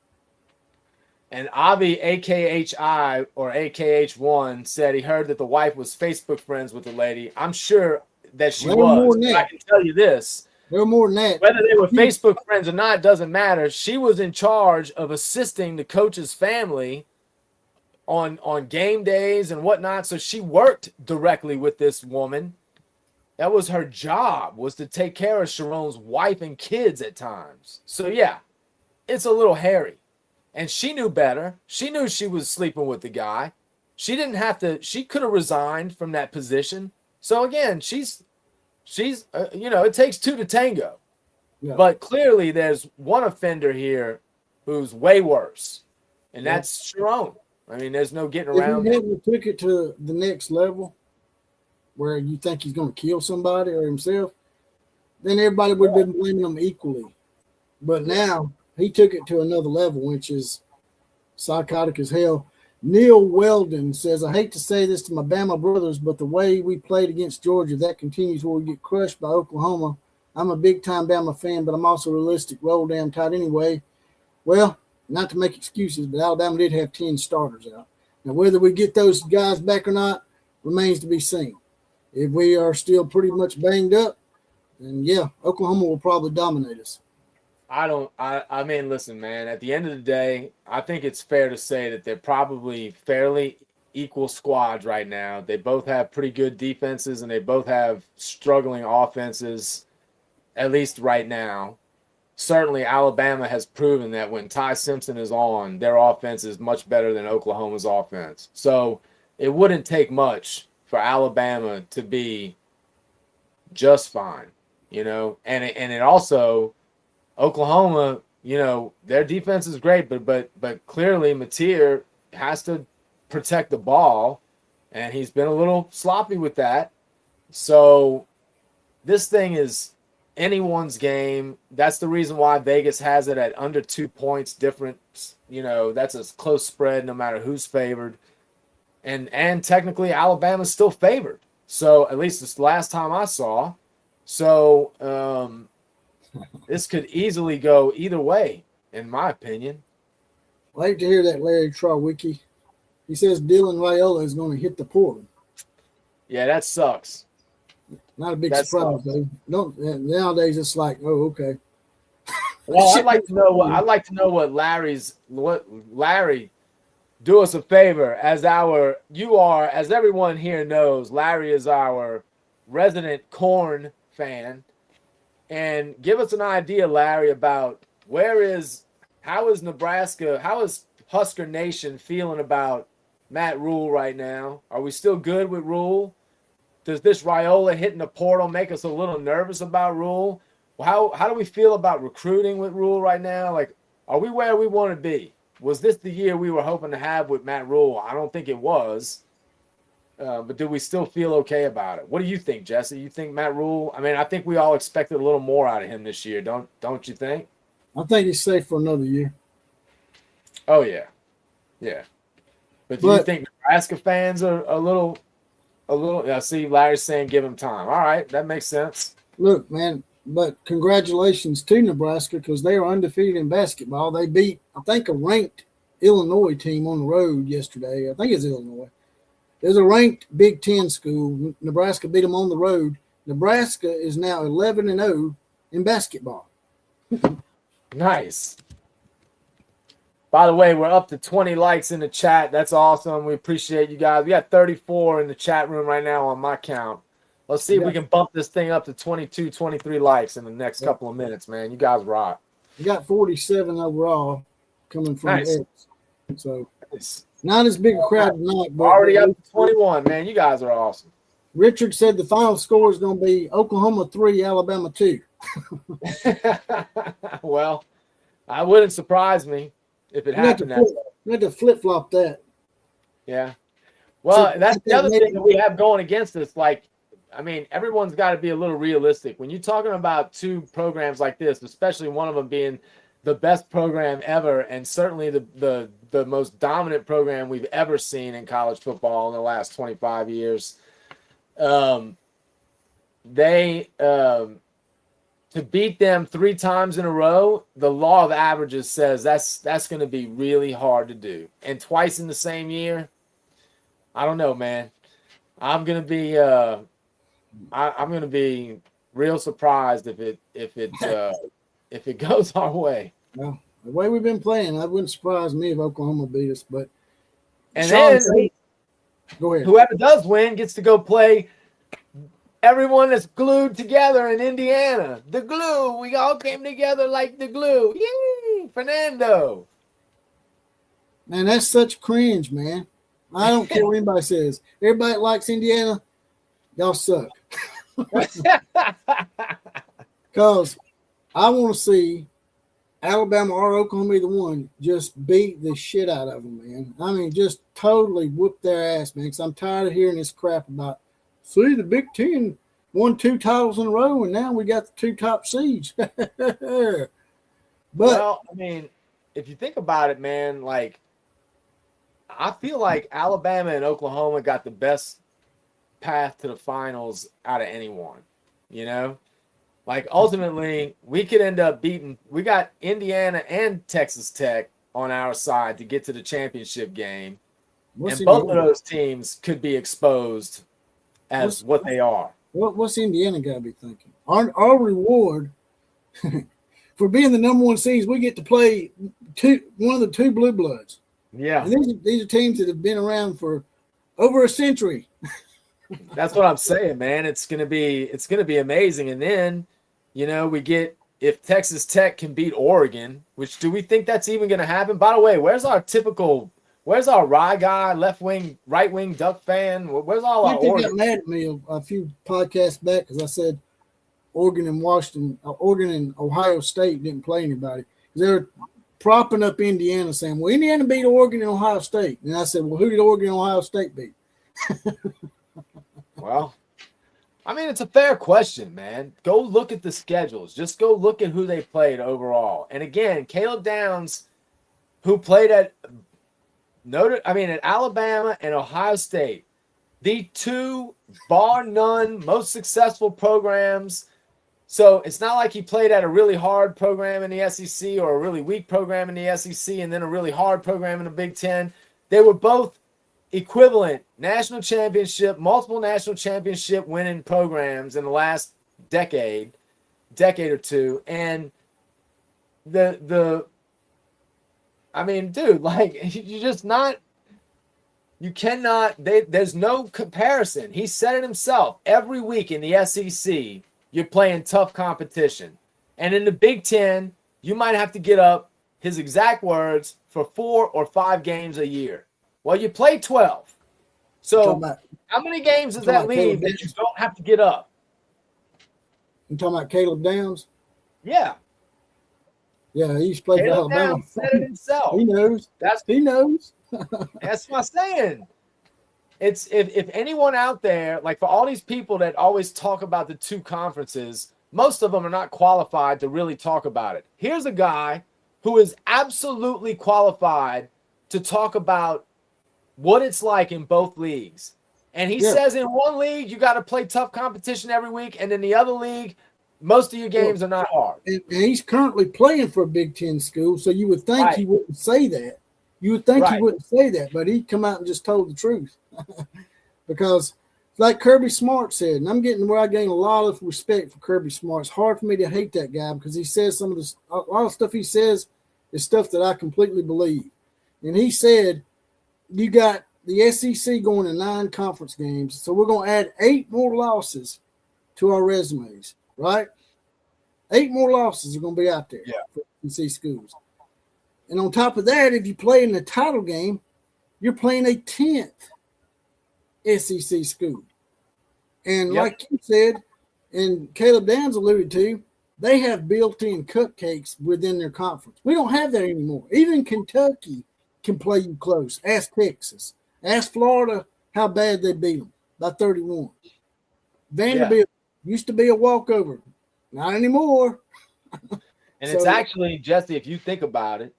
And Avi, AKHI or AKH1, said he heard that the wife was Facebook friends with the lady. I'm sure that she was. I can tell you this. There were more than that. Whether they were Facebook friends or not doesn't matter. She was in charge of assisting the coach's family on game days and whatnot. So she worked directly with this woman. That was her job, was to take care of Sharon's wife and kids at times. So, yeah, it's a little hairy. And she knew better. She knew she was sleeping with the guy. She didn't have to. She could have resigned from that position. So, again, she's it takes 2 to tango. Yeah. But clearly there's one offender here who's way worse, and that's Sharon. I mean, there's no getting around it. If he hadn't took it to the next level, where you think he's going to kill somebody or himself, then everybody would have been blaming him equally. But now he took it to another level, which is psychotic as hell. Neil Weldon says, I hate to say this to my Bama brothers, but the way we played against Georgia, that continues where we get crushed by Oklahoma. I'm a big-time Bama fan, but I'm also realistic. Roll damn tight anyway. Well, not to make excuses, but Alabama did have 10 starters out. Now, whether we get those guys back or not remains to be seen. If we are still pretty much banged up, then, yeah, Oklahoma will probably dominate us. I mean, listen, man, at the end of the day, I think it's fair to say that they're probably fairly equal squads right now. They both have pretty good defenses, and they both have struggling offenses, at least right now. Certainly, Alabama has proven that when Ty Simpson is on, their offense is much better than Oklahoma's offense. So it wouldn't take much for Alabama to be just fine, and it also – Oklahoma, their defense is great, but clearly Mateer has to protect the ball, and he's been a little sloppy with that. So this thing is anyone's game. That's the reason why Vegas has it at under 2 points difference. That's a close spread no matter who's favored. And technically Alabama's still favored. So at least it's the last time I saw. So this could easily go either way, in my opinion. I like to hear that, Larry Trawicki. He says Dylan Raiola is going to hit the portal. Yeah, that sucks. Not a big surprise, though. Nowadays it's like, oh, okay. Well, I'd like to know what Larry, do us a favor, as everyone here knows, Larry is our resident corn fan. And give us an idea, Larry, about how is Nebraska, how is Husker Nation feeling about Matt Rule right now? Are we still good with Rule? Does this Raiola hitting the portal make us a little nervous about Rule? How do we feel about recruiting with Rule right now? Like, are we where we want to be? Was this the year we were hoping to have with Matt Rule? I don't think it was. But do we still feel okay about it? What do you think, Jesse? You think Matt Rule? I mean, I think we all expected a little more out of him this year. Don't you think? I think he's safe for another year. Oh yeah, yeah. But do you think Nebraska fans are a little? I see Larry's saying give him time. All right, that makes sense. Look, man, but congratulations to Nebraska because they are undefeated in basketball. They beat, I think, a ranked Illinois team on the road yesterday. I think it's Illinois. There's a ranked Big Ten school. Nebraska beat them on the road. Nebraska is now 11-0 in basketball. Nice. By the way, we're up to 20 likes in the chat. That's awesome. We appreciate you guys. We got 34 in the chat room right now on my count. Let's see if we can bump this thing up to 22, 23 likes in the next couple of minutes, man. You guys rock. We got 47 overall coming from Nice. X. So not as big a crowd tonight. But already up to 21, man. You guys are awesome. Richard said the final score is going to be Oklahoma 3, Alabama 2. Well, I wouldn't surprise me if it happened. We had to flip-flop that. Yeah. Well, So, that's the other thing that we have going against us. Like, I mean, everyone's got to be a little realistic. When you're talking about two programs like this, especially one of them being the best program ever and certainly the most dominant program we've ever seen in college football in the last 25 years, to beat them 3 times in a row, the law of averages says that's going to be really hard to do. And twice in the same year, I don't know, man. I'm going to be I'm going to be real surprised if it goes our way. Well, the way we've been playing, that wouldn't surprise me if Oklahoma beat us. But and then go ahead. Whoever does win gets to go play everyone that's glued together in Indiana. The glue. We all came together like the glue. Yay, Fernando. Man, that's such cringe, man. I don't care what anybody says. Everybody that likes Indiana, y'all suck. Because I want to see Alabama or Oklahoma, either one, just beat the shit out of them, man. I mean, just totally whoop their ass, man. Because I'm tired of hearing this crap about, see, the Big Ten won 2 titles in a row, and now we got the 2 top seeds. But well, I mean, if you think about it, man, like, I feel like Alabama and Oklahoma got the best path to the finals out of anyone, you know? Like, ultimately, we could end up beating – we got Indiana and Texas Tech on our side to get to the championship game. And both of those teams could be exposed as what they are. What's Indiana got to be thinking? Our reward for being the number 1 seeds, we get to play one of the 2 blue bloods. Yeah. And these are teams that have been around for over a century. That's what I'm saying, man. It's gonna be amazing. And then, you know, we get if Texas Tech can beat Oregon, which do we think that's even gonna happen? By the way, where's our rye guy, left wing, right wing Duck fan? Where's all our They Oregon? got mad at me a few podcasts back because I said Oregon and Ohio State didn't play anybody. They're propping up Indiana, saying, "Well, Indiana beat Oregon and Ohio State." And I said, "Well, who did Oregon and Ohio State beat?" Well, I mean, it's a fair question, man. Go look at the schedules. Just go look at who they played overall. And again, Caleb Downs, who played at Alabama and Ohio State, the 2 bar none most successful programs. So it's not like he played at a really hard program in the SEC or a really weak program in the SEC and then a really hard program in the Big Ten. They were both equivalent multiple national championship winning programs in the last decade or two. And I mean, dude, like there's no comparison. He said it himself. Every week in the SEC, you're playing tough competition. And in the Big Ten, you might have to get up, his exact words, for 4 or 5 games a year. Well, you play 12. So how many games does that leave that you don't have to get up? You talking about Caleb Downs? Yeah. Yeah, he used to play for Caleb Alabama. Downs said it himself. He knows. He knows. That's what I'm saying. it's if anyone out there, like for all these people that always talk about the two conferences, most of them are not qualified to really talk about it. Here's a guy who is absolutely qualified to talk about what it's like in both leagues. And he says in one league, you got to play tough competition every week. And in the other league, most of your games are not hard. And he's currently playing for a Big Ten school. So you would think he wouldn't say that. You would think he wouldn't say that, but he come out and just told the truth. Because like Kirby Smart said, and I'm getting where I gain a lot of respect for Kirby Smart. It's hard for me to hate that guy because he says a lot of stuff he says is stuff that I completely believe. And he said, you got the SEC going to 9 conference games. So we're going to add 8 more losses to our resumes, right? 8 more losses are going to be out there for SEC schools. And on top of that, if you play in the title game, you're playing a 10th SEC school. And like you said, and Caleb Downs alluded to, they have built-in cupcakes within their conference. We don't have that anymore. Even Kentucky can play you close. Ask Texas. Ask Florida how bad they beat them by 31. Vanderbilt used to be a walkover. Not anymore. And it's actually, Jesse, if you think about it,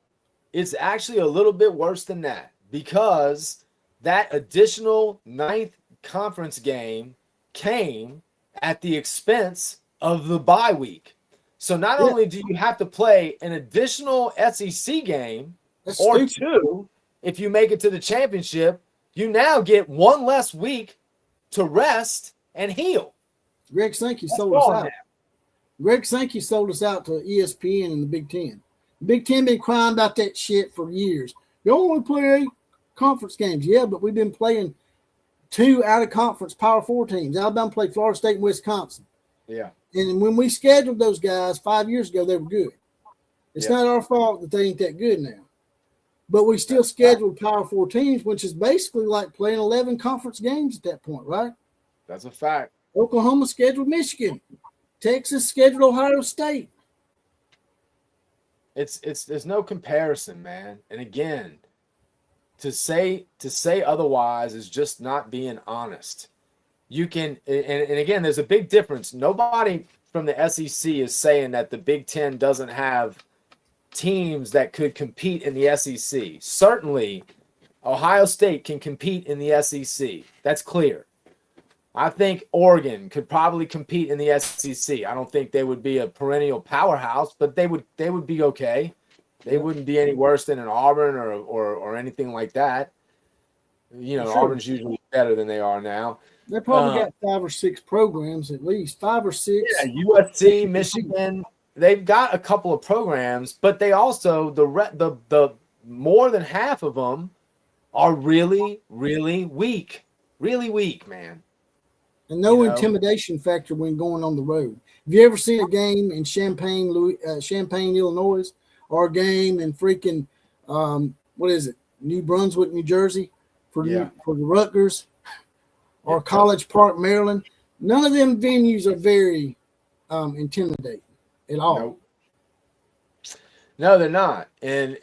it's actually a little bit worse than that because that additional 9th conference game came at the expense of the bye week. So not only do you have to play an additional SEC game or 2 if you make it to the championship, you now get 1 less week to rest and heal. Greg Sankey sold us out. Greg Sankey sold us out to ESPN and the Big Ten. The Big Ten been crying about that shit for years. You only play 8 conference games. Yeah, but we've been playing 2 out-of-conference Power 4 teams. Alabama played Florida State and Wisconsin. Yeah. And when we scheduled those guys 5 years ago, they were good. It's not our fault that they ain't that good now. But we still scheduled Power 4 teams, which is basically like playing 11 conference games at that point, right? That's a fact. Oklahoma scheduled Michigan. Texas scheduled Ohio State. It's there's no comparison, man. And again, to say otherwise is just not being honest. You can and again, there's a big difference. Nobody from the SEC is saying that the Big Ten doesn't have teams that could compete in the SEC. Certainly, Ohio State can compete in the SEC. That's clear. I think Oregon could probably compete in the SEC. I don't think they would be a perennial powerhouse, but they would be okay. They wouldn't be any worse than an Auburn or anything like that. You know, Auburn's usually better than they are now. They probably got 5 or 6 programs at least, 5 or 6. Yeah, USC, Michigan. They've got a couple of programs, but they also the more than half of them are really, really weak. Really weak, man. And no intimidation factor when going on the road. Have you ever seen a game in Champaign, Illinois, or a game in freaking New Brunswick, New Jersey, for the Rutgers, or College Park, Maryland? None of them venues are very intimidating at all. Nope. No, they're not. And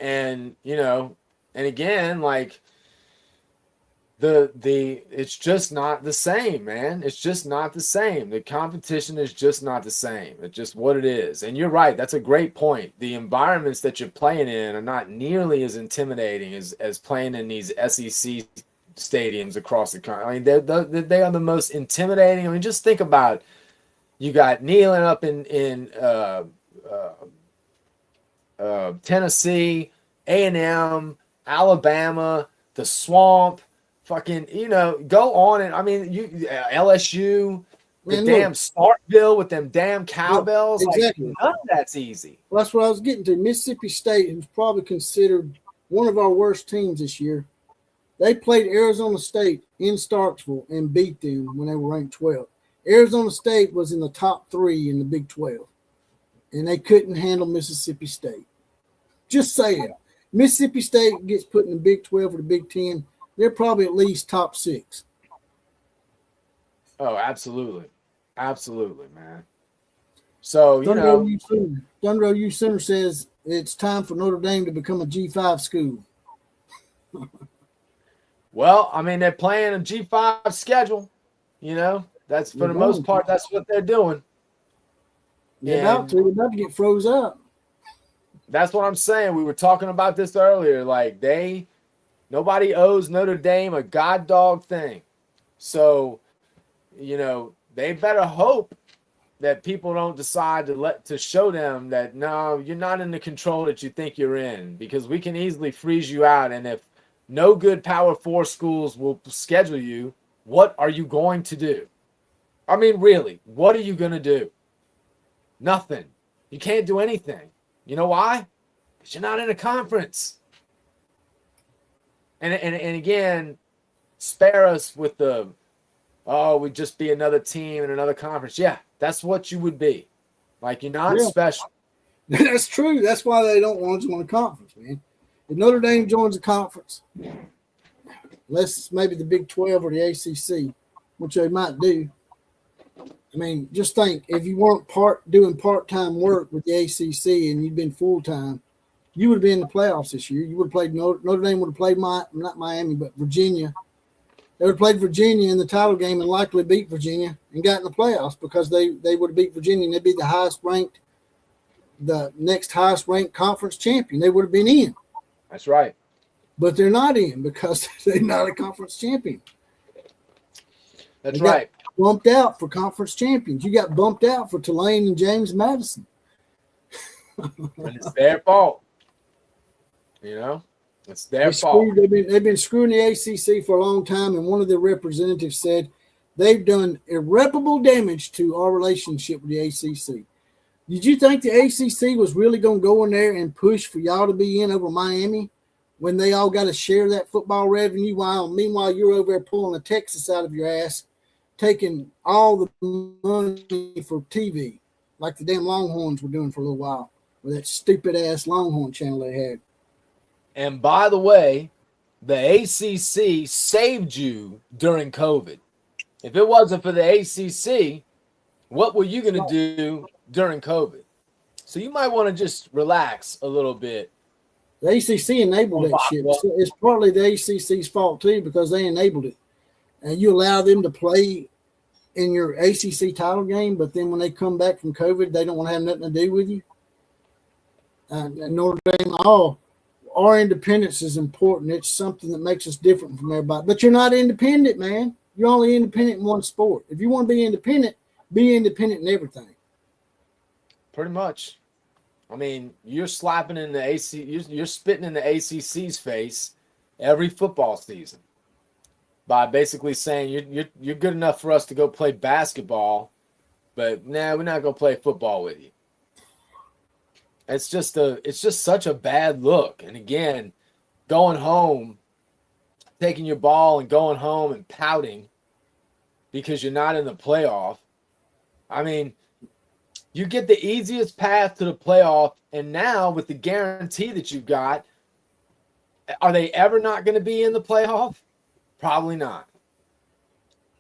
again, like it's just not the same, man. It's just not the same. The competition is just not the same. It's just what it is. And you're right. That's a great point. The environments that you're playing in are not nearly as intimidating as playing in these SEC stadiums across the country. I mean, they are the most intimidating. I mean, just think about it. You got Neyland up in Tennessee, A&M, Alabama, the Swamp. Fucking, go on and I mean, LSU, damn Starkville with them damn cowbells. Exactly. Like, none of that's easy. Well, that's what I was getting to. Mississippi State, who's probably considered one of our worst teams this year, they played Arizona State in Starkville and beat them when they were ranked 12th. Arizona State was in the top 3 in the Big 12, and they couldn't handle Mississippi State. Just saying. Mississippi State gets put in the Big 12 or the Big 10. They're probably at least top 6. Oh, absolutely. Absolutely, man. So, Thunder U Center says it's time for Notre Dame to become a G5 school. Well, I mean, they're playing a G5 schedule. You know, that's for the most part, that's what they're doing. They're about to get froze up. That's what I'm saying. We were talking about this earlier. Like nobody owes Notre Dame a god dog thing. So, you know, they better hope that people don't decide to show them that no, you're not in the control that you think you're in, because we can easily freeze you out. And if no good Power 4 schools will schedule you, what are you going to do? I mean, really, what are you going to do? Nothing. You can't do anything. You know why? Because you're not in a conference. And again, spare us with the, we'd just be another team in another conference. Yeah, that's what you would be. Like, you're not special. That's true. That's why they don't want to join a conference, man. If Notre Dame joins a conference, unless it's maybe the Big 12 or the ACC, which they might do. I mean, just think, if you weren't doing part-time work with the ACC and you'd been full-time, you would have been in the playoffs this year. You would have played Notre Dame would have played not Miami, but Virginia. They would have played Virginia in the title game and likely beat Virginia and got in the playoffs, because they would have beat Virginia and they'd be the next highest ranked conference champion. They would have been in. That's right. But they're not in because they're not a conference champion. That's right. Bumped out for conference champions. You got bumped out for Tulane and James Madison. And it's their fault. You know, it's their fault. They've been screwing the ACC for a long time, and one of their representatives said they've done irreparable damage to our relationship with the ACC. Did you think the ACC was really going to go in there and push for y'all to be in over Miami when they all got to share that football revenue? Meanwhile, you're over there pulling a Texas out of your ass, taking all the money for TV, like the damn Longhorns were doing for a little while with that stupid-ass Longhorn channel they had. And by the way, the ACC saved you during COVID. If it wasn't for the ACC, what were you going to do during COVID? So you might want to just relax a little bit. The ACC enabled that shit. It's partly the ACC's fault too, because they enabled it. And you allow them to play in your ACC title game, but then when they come back from COVID, they don't want to have nothing to do with you. And Notre Dame, our independence is important. It's something that makes us different from everybody. But you're not independent, man. You're only independent in one sport. If you want to be independent in everything. Pretty much. I mean, you're slapping in the AC, you're spitting in the ACC's face every football season by basically saying you're good enough for us to go play basketball, but we're not gonna play football with you. It's just such a bad look. And again, going home, taking your ball and going home and pouting because you're not in the playoff. I mean, you get the easiest path to the playoff, and now with the guarantee that you've got, are they ever not going to be in the playoff? Probably not.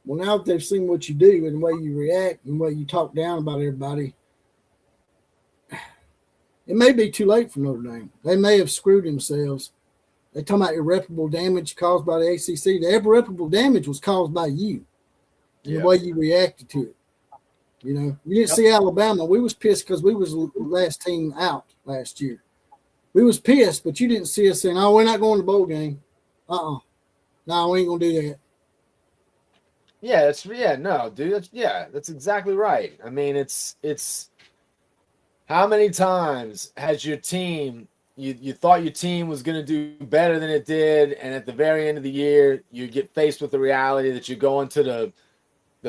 Well, now that they've seen what you do and the way you react and the way you talk down about everybody, it may be too late for Notre Dame. They may have screwed themselves. They're talking about irreparable damage caused by the ACC. The irreparable damage was caused by you and the way you reacted to it. You know, you didn't see Alabama. We was pissed because we was the last team out last year. We was pissed, but you didn't see us saying, "Oh, we're not going to the bowl game." No, we ain't gonna do that. Yeah, no, dude. That's exactly right. I mean, it's how many times has your team you thought your team was gonna do better than it did, and at the very end of the year, you get faced with the reality that you're going to the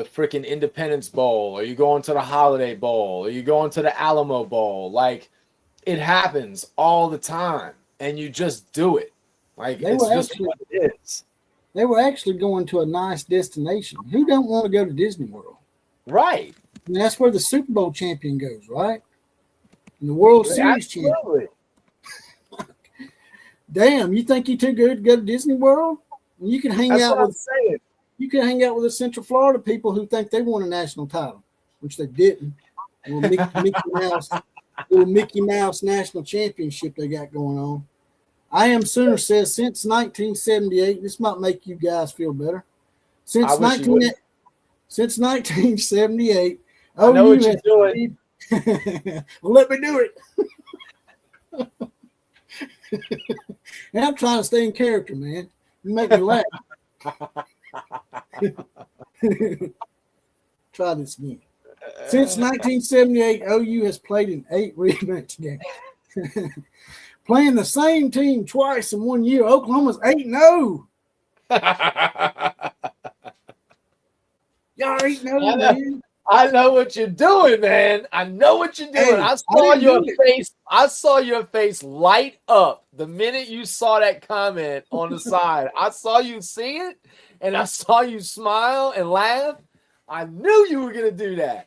freaking Independence Bowl, or you going to the Holiday Bowl, or you going to the Alamo Bowl. Like, it happens all the time, and you just do it. Like, it's just what it is. They were actually going to a nice destination. Who don't want to go to Disney World? Right. I mean, that's where the Super Bowl champion goes, right? And the World Series champion. Damn, you think you're too good to go to Disney World? You can hang out with. You can hang out with the Central Florida people who think they won a national title, which they didn't. Mickey Mouse national championship they got going on. I Am Sooner says since 1978, this might make you guys feel better. Since 1978, I know what you're has doing. well, let me do it. And I'm trying to stay in character, man. You make me laugh. Try this again. Since 1978, OU has played in 8 rematch games. Playing the same team twice in 1 year. Oklahoma's 8-0. Y'all 8-0, man. I know what you're doing, man. I know what you're doing. Hey, I saw your face. I saw your face light up the minute you saw that comment on the side. I saw you see it, and I saw you smile and laugh. I knew you were gonna do that.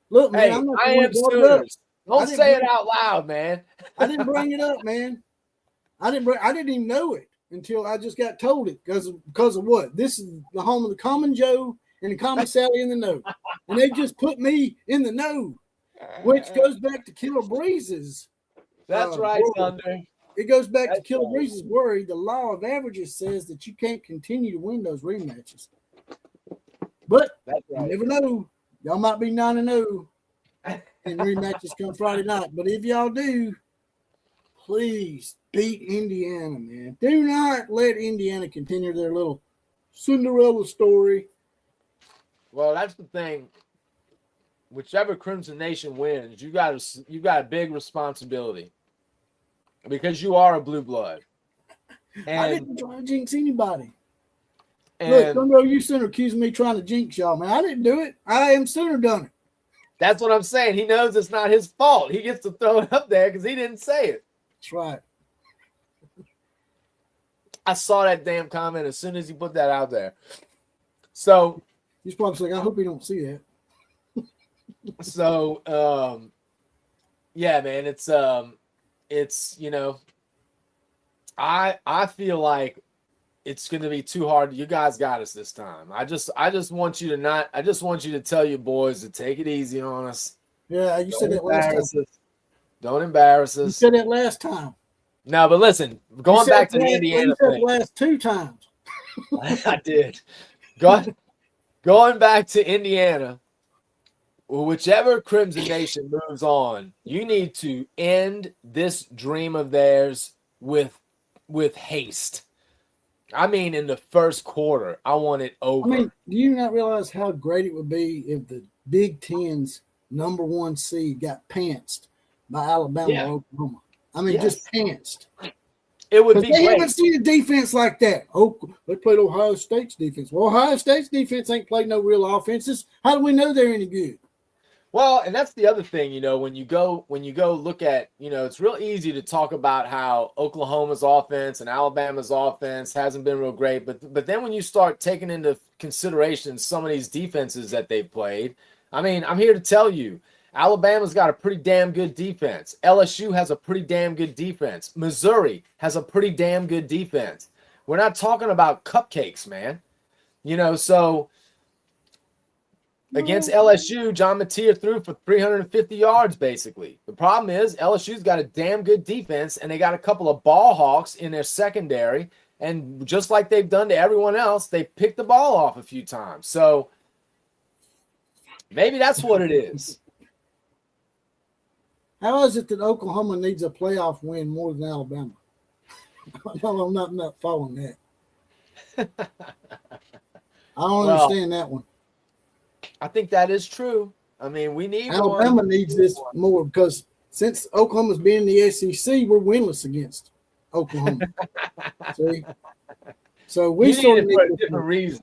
Look, man, Hey, I'm not I am Sooners. Don't say it bring- out loud, man. I didn't bring it up, man. I didn't even know it until I just got told it because of what? This is the home of the Common Joe and the Common Sally in the know. And they just put me in the know, which goes back to Killer Breeze's. That's right, worry. Thunder. It goes back That's to Killer right. Breeze's worry. The law of averages says that you can't continue to win those rematches. But That's you right. never know. Y'all might be 9-0 and rematches come Friday night. But if y'all do, please beat Indiana, man. Do not let Indiana continue their little Cinderella story. Well, that's the thing. Whichever Crimson Nation wins, you got a big responsibility because you are a blue blood. I didn't try to jinx anybody. And Look, some of you Sooner accusing me trying to jinx y'all, man. I didn't do it. I Am Sooner done it. that's what I'm saying. He knows it's not his fault. He gets to throw it up there because he didn't say it. That's right. I saw that damn comment as soon as he put that out there. So, He's probably like, I hope you don't see that. yeah, man, it's I feel like it's going to be too hard. You guys got us this time. I just want you to tell your boys to take it easy on us. Yeah, you said that last time. Don't embarrass You us. said that last time. No, but listen, going back to the Indiana thing. Last 2 times. I did. Going back to Indiana, whichever Crimson Nation moves on, you need to end this dream of theirs with haste. I mean, in the first quarter, I want it over. I mean, do you not realize how great it would be if the Big Ten's number 1 seed got pantsed by Alabama or Oklahoma? I mean, just pantsed. It would be they great. haven't seen a defense like that. Oh, they played Ohio State's defense. Well, Ohio State's defense ain't played no real offenses. How do we know they're any good? Well, and that's the other thing, when you go look at, it's real easy to talk about how Oklahoma's offense and Alabama's offense hasn't been real great, but then when you start taking into consideration some of these defenses that they've played, I mean, I'm here to tell you, Alabama's got a pretty damn good defense. LSU has a pretty damn good defense. Missouri has a pretty damn good defense. We're not talking about cupcakes, man. So against LSU, John Mateer threw for 350 yards, basically. The problem is LSU's got a damn good defense, and they got a couple of ball hawks in their secondary, and just like they've done to everyone else, they picked the ball off a few times. So maybe that's what it is. How is it that Oklahoma needs a playoff win more than Alabama? No, I'm not following that. I don't understand that one. I think that is true. I mean, we need Alabama needs this more because since Oklahoma's been in the SEC, we're winless against Oklahoma. See? So we sort of need for a different reason.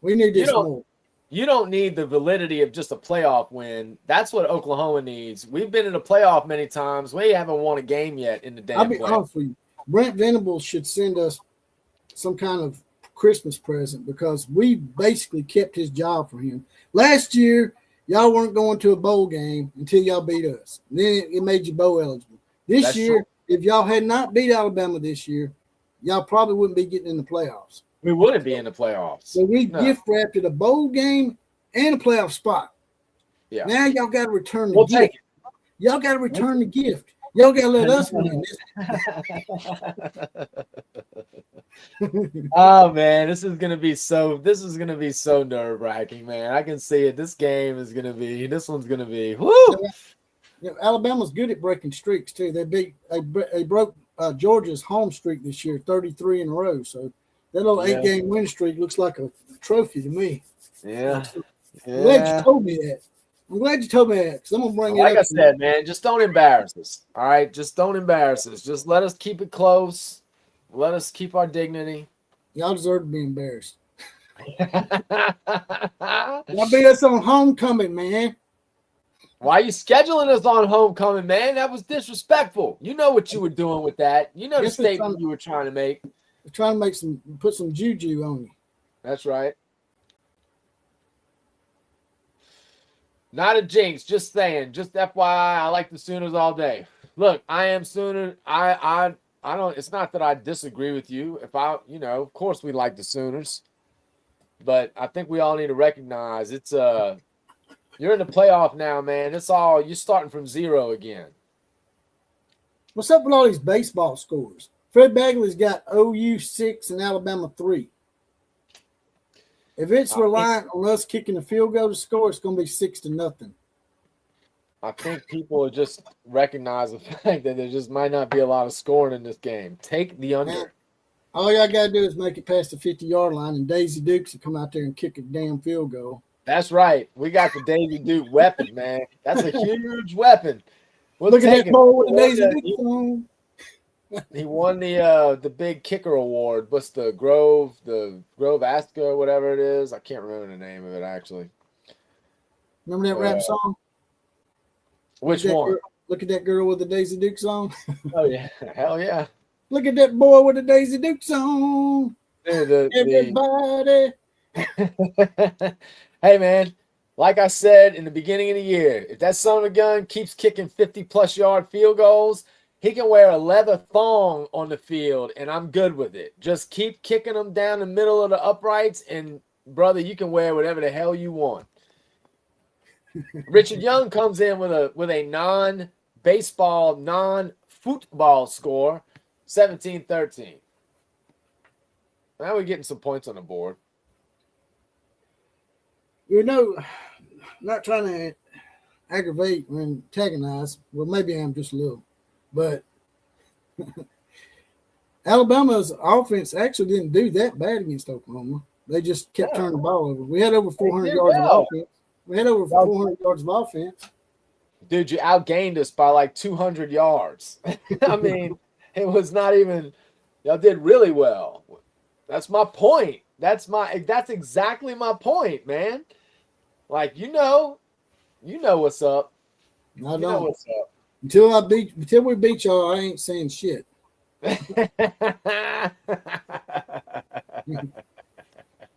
We need this more. You don't need the validity of just a playoff win. That's what Oklahoma needs. We've been in a playoff many times. We haven't won a game yet in the damn I'll be honest with you. Brent Venables should send us some kind of Christmas present because we basically kept his job for him. Last year, y'all weren't going to a bowl game until y'all beat us. Then it made you bowl eligible. This year, if y'all had not beat Alabama this year, y'all probably wouldn't be getting in the playoffs. We wouldn't be in the playoffs. So we gift wrapped at a bowl game and a playoff spot. Yeah. Now y'all got to return the gift. Y'all got to return the gift. Y'all gotta let us win. Oh man, this is gonna be so nerve-wracking, man. I can see it. This one's gonna be whoo. You know, Alabama's good at breaking streaks too. They broke Georgia's home streak this year, 33 in a row. So that little 8-game win streak looks like a trophy to me. Yeah. I'm glad you told me that. Because I'm gonna bring it up. Like I said, man, just don't embarrass us. All right, just don't embarrass us. Just let us keep it close. Let us keep our dignity. Y'all deserve to be embarrassed. Y'all beat us on homecoming, man. Why are you scheduling us on homecoming, man? That was disrespectful. You know what you were doing with that. You know the statement you were trying to make. We're trying to put some juju on you. That's right. Not a jinx, just saying. Just FYI, I like the Sooners all day. Look, I am Sooner. I don't. It's not that I disagree with you. Of course we like the Sooners, but I think we all need to recognize it's you're in the playoff now, man. You're starting from zero again. What's up with all these baseball scores? Fred Bagley's got OU 6 and Alabama 3. If it's reliant on us kicking the field goal to score, it's going to be 6-0. I think people just recognize the fact that there just might not be a lot of scoring in this game. Take the under. Man, all y'all got to do is make it past the 50-yard line, and Daisy Dukes will come out there and kick a damn field goal. That's right. We got the Daisy Duke weapon, man. That's a huge weapon. Look at that ball with the Daisy Dukes on. He won the big kicker award. What's the Grove Asca or whatever it is? I can't remember the name of it actually. Remember that rap song? Which one? Look at that girl with the Daisy Dukes on. Oh yeah, hell yeah! Look at that boy with the Daisy Dukes on. Everybody. Hey man, like I said in the beginning of the year, if that son of a gun keeps kicking 50+ yard field goals, he can wear a leather thong on the field, and I'm good with it. Just keep kicking them down the middle of the uprights, and brother, you can wear whatever the hell you want. Richard Young comes in with a non-baseball, non-football score, 17-13. Now we're getting some points on the board. Not trying to aggravate or antagonize. Well, maybe I am just a little. But Alabama's offense actually didn't do that bad against Oklahoma. They just kept turning the ball over. We had over 400 yards of offense. Dude, you outgained us by like 200 yards. I mean, it was not even – y'all did really well. That's my point. That's exactly my point, man. Like, you know what's up. I don't. You know what's up. Until we beat y'all, I ain't saying shit. But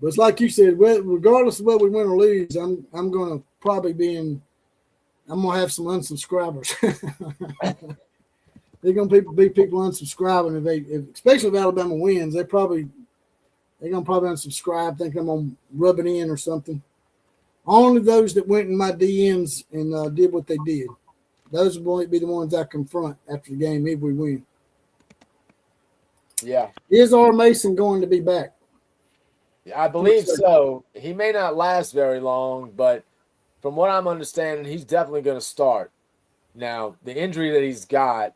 it's like you said, regardless of whether we win or lose, I'm gonna have some unsubscribers. They're gonna be people unsubscribing especially if Alabama wins, they're gonna unsubscribe, think I'm gonna rub it in or something. Only those that went in my DMs and did what they did. Those will be the ones I confront after the game if we win. Yeah. Is R. Mason going to be back? I believe so. He may not last very long, but from what I'm understanding, he's definitely going to start. Now, the injury that he's got,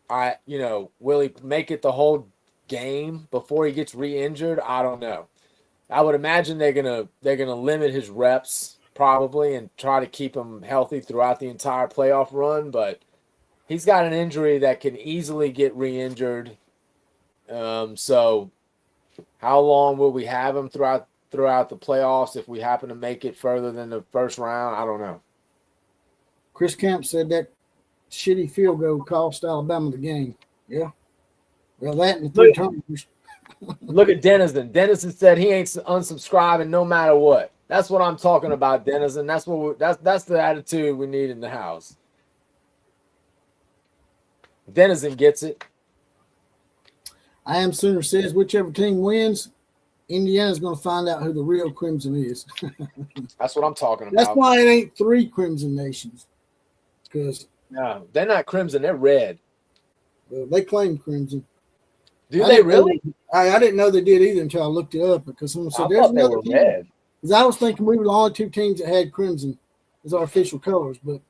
will he make it the whole game before he gets re-injured? I don't know. I would imagine they're gonna limit his reps probably and try to keep him healthy throughout the entire playoff run, but he's got an injury that can easily get re-injured. So how long will we have him throughout the playoffs if we happen to make it further than the first round? I don't know. Chris Camp said that shitty field goal cost Alabama the game. Yeah. Well, that and the 3 turnovers. Look at Denizen. Denizen said he ain't unsubscribing no matter what. That's what I'm talking about, Denizen. That's the attitude we need in the house. Denizen gets it. I Am Sooner says whichever team wins, Indiana's going to find out who the real Crimson is. That's what I'm talking about. That's why it ain't 3 Crimson Nations. Because No, they're not crimson. They're red. They claim crimson. Do they really? I didn't know they did either until I looked it up because someone said I there's thought they another were team. red. Because I was thinking we were the only two teams that had crimson as our official colors, but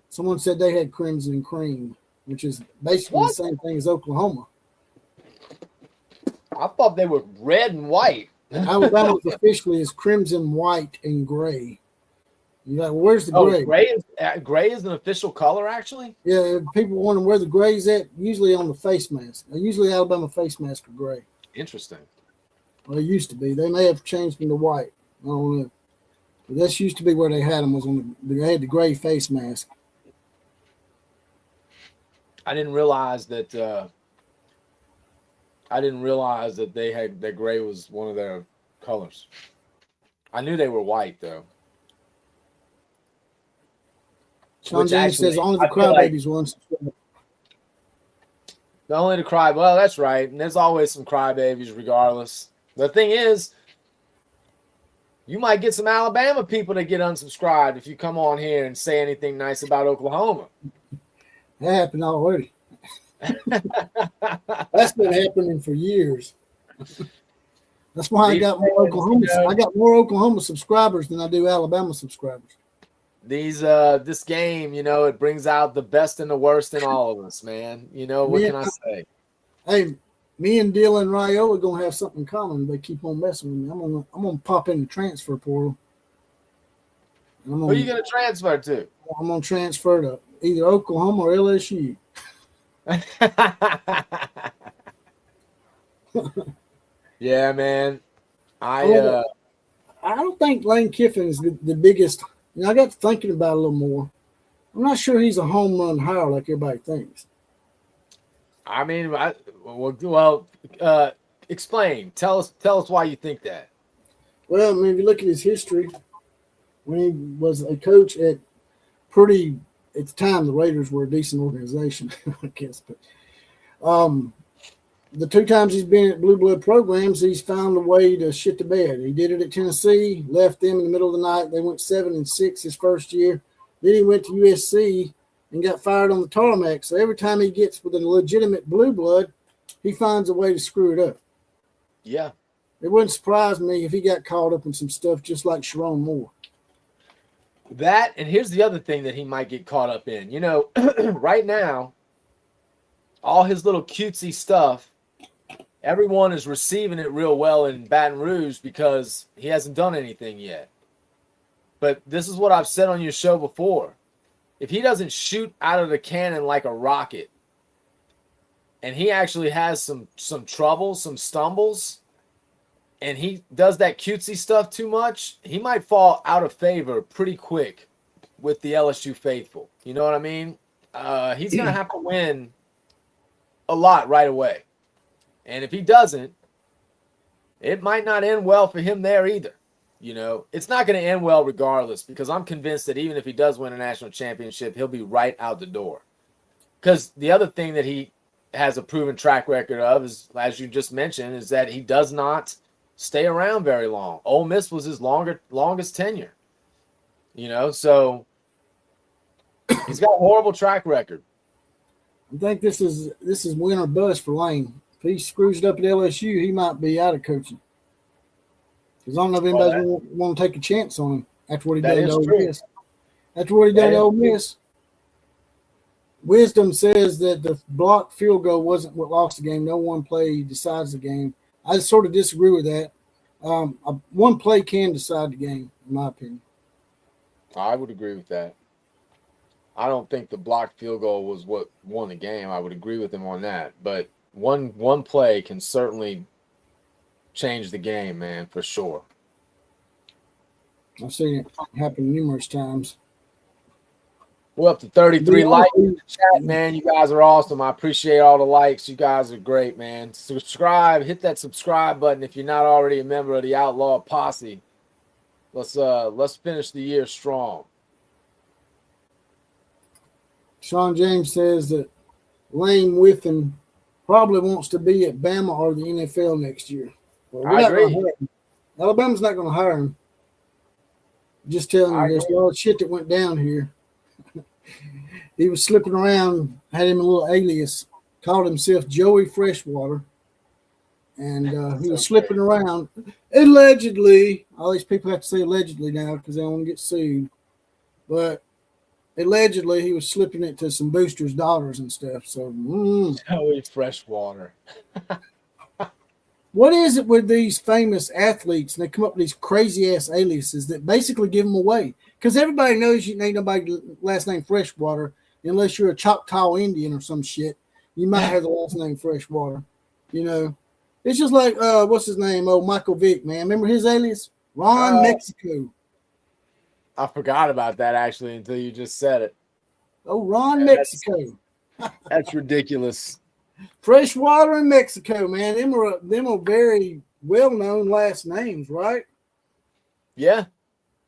someone said they had crimson and cream, which is basically the same thing as Oklahoma. I thought they were red and white. Alabama's officially is crimson, white, and gray. You're like, where's the gray? Gray is an official color, actually? Yeah, people wondering where the gray's at, usually on the face mask. Usually Alabama face mask are gray. Interesting. Well, it used to be. They may have changed them to white. I don't know. But this used to be where they had them, was on they had the gray face mask. I didn't realize that they had that gray was one of their colors. I knew they were white though. Sean James says only the crybabies ones. Only the cry. Well, that's right. And there's always some crybabies regardless. The thing is, you might get some Alabama people that get unsubscribed if you come on here and say anything nice about Oklahoma. That happened already. That's been happening for years. That's why I got more Oklahoma. I got more Oklahoma subscribers than I do Alabama subscribers. This game, it brings out the best and the worst in all of us, man. What can I say? Hey, me and Dylan Raiola are gonna have something in common. They keep on messing with me. I'm gonna pop in the transfer portal. Who are you gonna transfer to? I'm gonna transfer to either Oklahoma or LSU. Yeah, man. I don't think Lane Kiffin is the biggest. I got to thinking about it a little more. I'm not sure he's a home run hire like everybody thinks. I mean, explain. Tell us why you think that. Well, I mean, if you look at his history, when he was a coach at the time, the Raiders were a decent organization, I guess. But the two times he's been at blue blood programs, he's found a way to shit the bed. He did it at Tennessee, left them in the middle of the night. They went 7-6 his first year. Then he went to USC and got fired on the tarmac. So every time he gets with a legitimate blue blood, he finds a way to screw it up. Yeah. It wouldn't surprise me if he got caught up in some stuff just like Sharon Moore. That, and here's the other thing that he might get caught up in. Right now, all his little cutesy stuff, everyone is receiving it real well in Baton Rouge because he hasn't done anything yet. But this is what I've said on your show before. If he doesn't shoot out of the cannon like a rocket, and he actually has some trouble, some stumbles, and he does that cutesy stuff too much, he might fall out of favor pretty quick with the LSU faithful. You know what I mean? He's going to have to win a lot right away. And if he doesn't, it might not end well for him there either. It's not going to end well regardless, because I'm convinced that even if he does win a national championship, he'll be right out the door. Because the other thing that he has a proven track record of is, as you just mentioned, is that he does not stay around very long. Ole Miss was his longest tenure. So he's got a horrible track record. I think this is win or bust for Lane. If he screws it up at LSU, he might be out of coaching. Because I don't know if anybody want to take a chance on him after what he done to Ole Miss. After what he done to Ole Miss. Wisdom says that the blocked field goal wasn't what lost the game. No one play decides the game. I sort of disagree with that. One play can decide the game, in my opinion. I would agree with that. I don't think the blocked field goal was what won the game. I would agree with him on that. But one play can certainly change the game, man, for sure. I've seen it happen numerous times. We're up to 33 likes in the chat, man. You guys are awesome. I appreciate all the likes. You guys are great, man. Subscribe. Hit that subscribe button if you're not already a member of the Outlaw Posse. Let's finish the year strong. Sean James says that Lane Whiffen probably wants to be at Bama or the NFL next year. Well, I agree. Alabama's not going to hire him. Just telling you, there's a lot of shit that went down here. he was slipping around, had him a little alias, called himself Joey Freshwater. And he was slipping around. Allegedly, all these people have to say allegedly now because they don't want to get sued. But allegedly, he was slipping it to some boosters' daughters and stuff. So, Joey Freshwater. what is it with these famous athletes? And they come up with these crazy ass aliases that basically give them away. Because everybody knows you ain't nobody last name Freshwater unless you're a Choctaw Indian or some shit. You might have the last name Freshwater. You know, it's just like what's his name? Oh, Michael Vick, man. Remember his alias? Ron Mexico. I forgot about that actually until you just said it. Oh, Ron Mexico. That's ridiculous. Freshwater in Mexico, man. Them are very well-known last names, right? Yeah.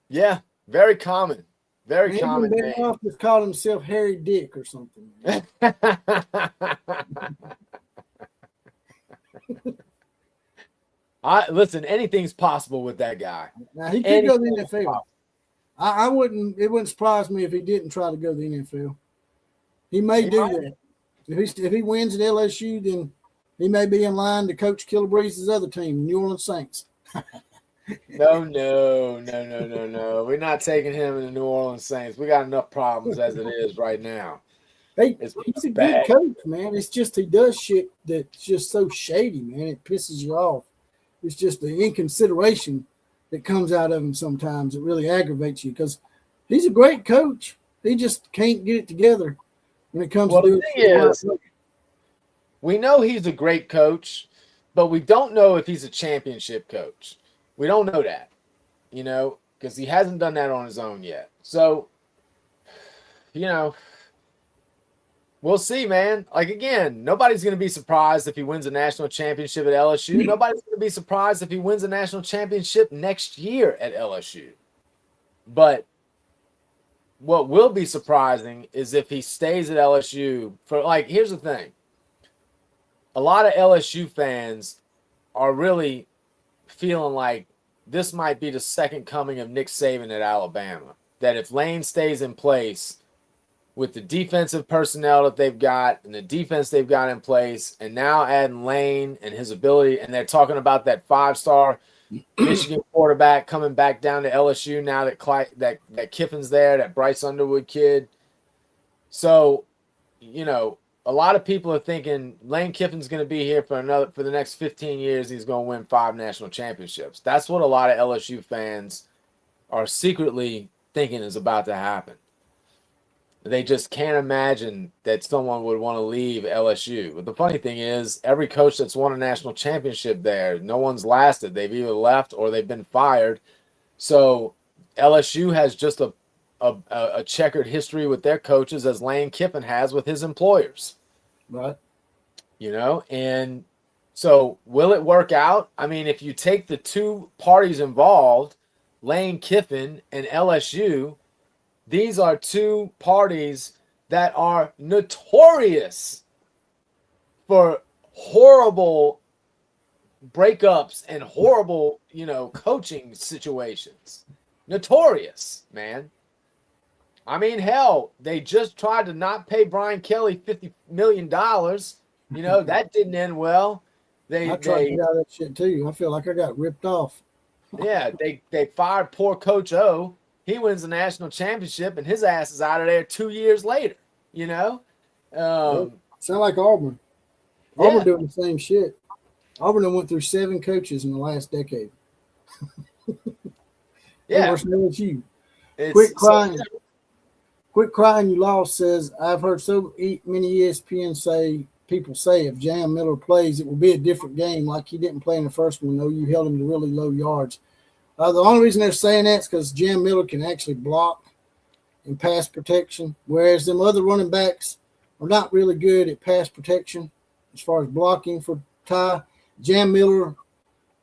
Yeah. Very common. Very common name. Off just called himself Harry Dick or something. Listen, anything's possible with that guy. Now he could go to the NFL. I wouldn't. It wouldn't surprise me if he didn't try to go to the NFL. He may do that. If he wins at LSU, then he may be in line to coach Killebreeze's other team, New Orleans Saints. No. We're not taking him in the New Orleans Saints. We got enough problems as it is right now. Hey, he's a good coach, man. It's just he does shit that's just so shady, man. It pisses you off. It's just the inconsideration that comes out of him sometimes. It really aggravates you because he's a great coach. He just can't get it together when it comes to doing it. We know he's a great coach, but we don't know if he's a championship coach. We don't know that, because he hasn't done that on his own yet. So, we'll see, man. Like, again, nobody's going to be surprised if he wins a national championship at LSU. Nobody's going to be surprised if he wins a national championship next year at LSU. But what will be surprising is if he stays at LSU for, here's the thing. A lot of LSU fans are really feeling like this might be the second coming of Nick Saban at Alabama. That if Lane stays in place with the defensive personnel that they've got and the defense they've got in place, and now adding Lane and his ability, and they're talking about that 5-star Michigan quarterback coming back down to LSU now that Kiffin's there, that Bryce Underwood kid. So, a lot of people are thinking Lane Kiffin's going to be here for the next 15 years. He's going to win 5 national championships. That's what a lot of LSU fans are secretly thinking is about to happen. They just can't imagine that someone would want to leave LSU. But the funny thing is, every coach that's won a national championship there, no one's lasted. They've either left or they've been fired. So LSU has just a checkered history with their coaches, as Lane Kiffin has with his employers. Right. And so will it work out? I mean, if you take the two parties involved, Lane Kiffin and LSU, these are two parties that are notorious for horrible breakups and horrible, coaching situations. Notorious, man. I mean, hell, they just tried to not pay Brian Kelly $50 million. That didn't end well. I tried to get out of that shit too. I feel like I got ripped off. Yeah, they fired poor Coach O. He wins the national championship, and his ass is out of there 2 years later. Sound like Auburn. Yeah. Auburn doing the same shit. Auburn went through 7 coaches in the last decade. Yeah, worse than you. Quit crying. Quit crying, you lost. Says I've heard so many ESPN people say if Jam Miller plays, it will be a different game. Like he didn't play in the first one, though. You held him to really low yards. The only reason they're saying that is because Jam Miller can actually block and pass protection, whereas them other running backs are not really good at pass protection as far as blocking for Ty. Jam Miller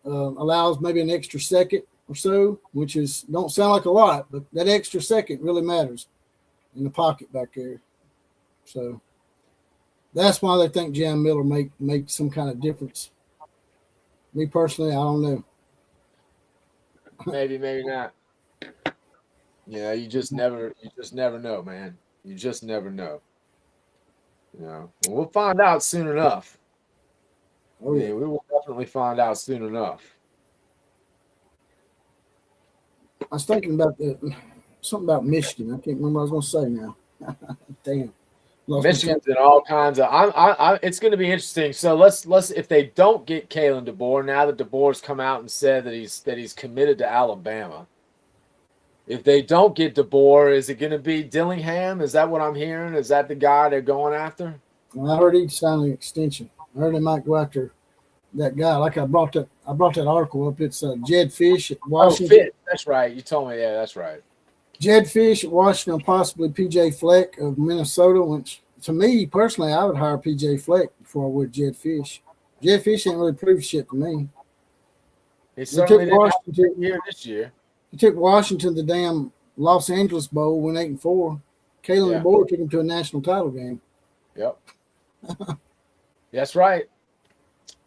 allows maybe an extra second or so, which don't sound like a lot, but that extra second really matters in the pocket back there. So that's why they think Jam Miller make some kind of difference. Me personally, I don't know. Maybe not. You just never know, man. You just never know. You know, and we'll find out soon enough. Oh, yeah. We will definitely find out soon enough. I was thinking about something about Michigan. I can't remember what I was going to say now. Damn. Michigan's in all kinds of. It's going to be interesting. So let's if they don't get Kalen DeBoer, now that DeBoer's come out and said that he's committed to Alabama. If they don't get DeBoer, is it going to be Dillingham? Is that what I'm hearing? Is that the guy they're going after? Well, I heard he'd sign an extension. I heard they might go after that guy. Like I brought that article up. It's Jed Fish at Washington. Oh, Fish. That's right. You told me. Yeah, that's right. Jed Fish at Washington, possibly PJ Fleck of Minnesota. Which to me personally, I would hire PJ Fleck before I would Jed Fish. Jed Fish ain't really proved shit to me. He certainly didn't have a good year this year. He took Washington to the damn Los Angeles Bowl, went 8-4. Kalen DeBoer took him to a national title game. Yep. That's right.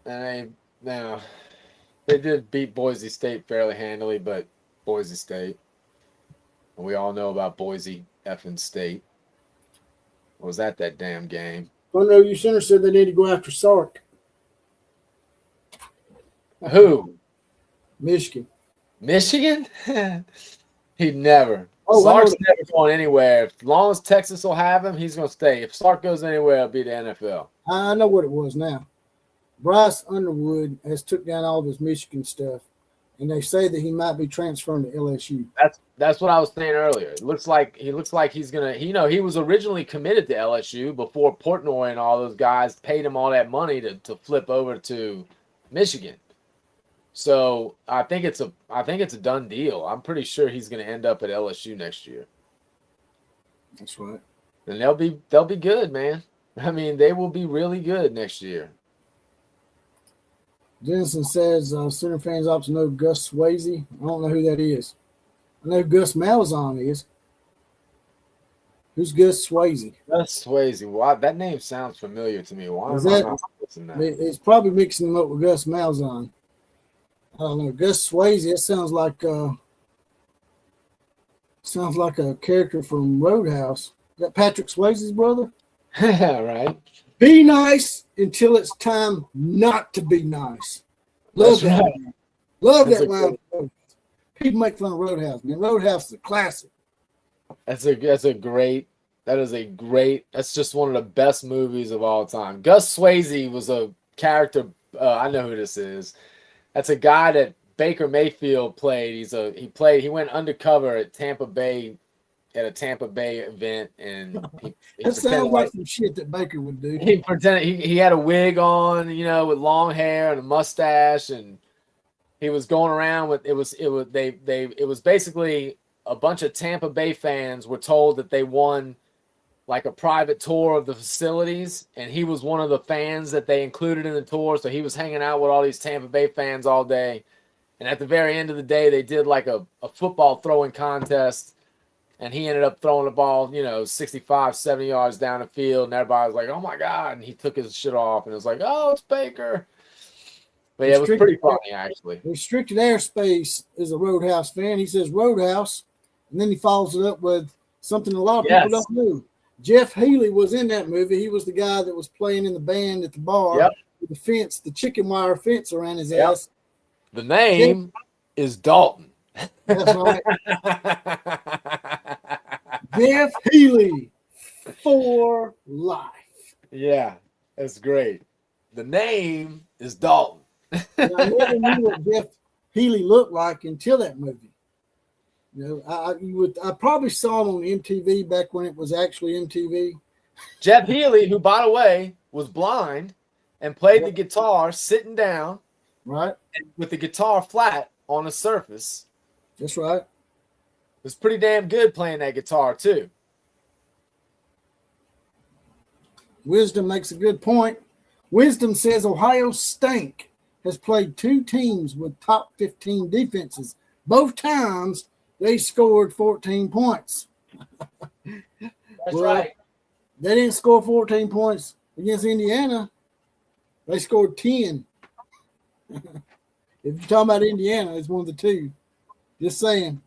And they did beat Boise State fairly handily, but Boise State. And we all know about Boise effing State. Was that damn game? Oh, no, you center said they need to go after Sark. Who? Michigan. Michigan? He'd never. Oh, Sark's never going anywhere. As long as Texas will have him, he's going to stay. If Sark goes anywhere, it'll be the NFL. I know what it was now. Bryce Underwood has took down all of his Michigan stuff, and they say that he might be transferring to LSU. That's what I was saying earlier. It looks like he's gonna. He was originally committed to LSU before Portnoy and all those guys paid him all that money to flip over to Michigan. So I think it's a done deal. I'm pretty sure he's going to end up at LSU next year. That's right. And they'll be good, man. I mean, they will be really good next year. Denison says Center fans ought to know Gus Swayze. I don't know who that is. I know who Gus Malzahn is. Who's Gus Swayze? Gus Swayze. Why that name sounds familiar to me? Why is am I that? not listening to that? It's probably mixing him up with Gus Malzahn. I don't know. Gus Swayze. It sounds like a character from Roadhouse. Is that Patrick Swayze's brother? Right. Be nice until it's time not to be nice. Love that. Right. Love that line. People make fun of Roadhouse, man. Roadhouse is a classic. That's just one of the best movies of all time. Gus Swayze was a character. I know who this is. That's a guy that Baker Mayfield played. He went undercover at Tampa Bay at a Tampa Bay event, and that sounds like some shit that Baker would do. He pretended he had a wig on, with long hair and a mustache, and he was going around with it was basically a bunch of Tampa Bay fans were told that they won like a private tour of the facilities, and he was one of the fans that they included in the tour. So he was hanging out with all these Tampa Bay fans all day. And at the very end of the day, they did like a football throwing contest, and he ended up throwing the ball, 65, 70 yards down the field, and everybody was like, oh my God. And he took his shit off, and it was like, oh, it's Baker. But yeah, it was pretty funny, actually. Restricted Airspace is a Roadhouse fan. He says Roadhouse, and then he follows it up with something a lot of people don't know. Jeff Healy was in that movie. He was the guy that was playing in the band at the bar with the fence, the chicken wire fence around his ass. The name is Dalton. That's right. Jeff Healy for life. Yeah, that's great. The name is Dalton. I never knew what Jeff Healy looked like until that movie. I probably saw him on MTV back when it was actually MTV. Jeff Healy, who, by the way, was blind and played the guitar sitting down, right, with the guitar flat on a surface. That's right. Was pretty damn good playing that guitar too. Wisdom makes a good point. Wisdom says Ohio Stank has played 2 teams with top 15 defenses. Both times they scored 14 points. That's right. They didn't score 14 points against Indiana. They scored 10. If you're talking about Indiana, it's one of the two. Just saying.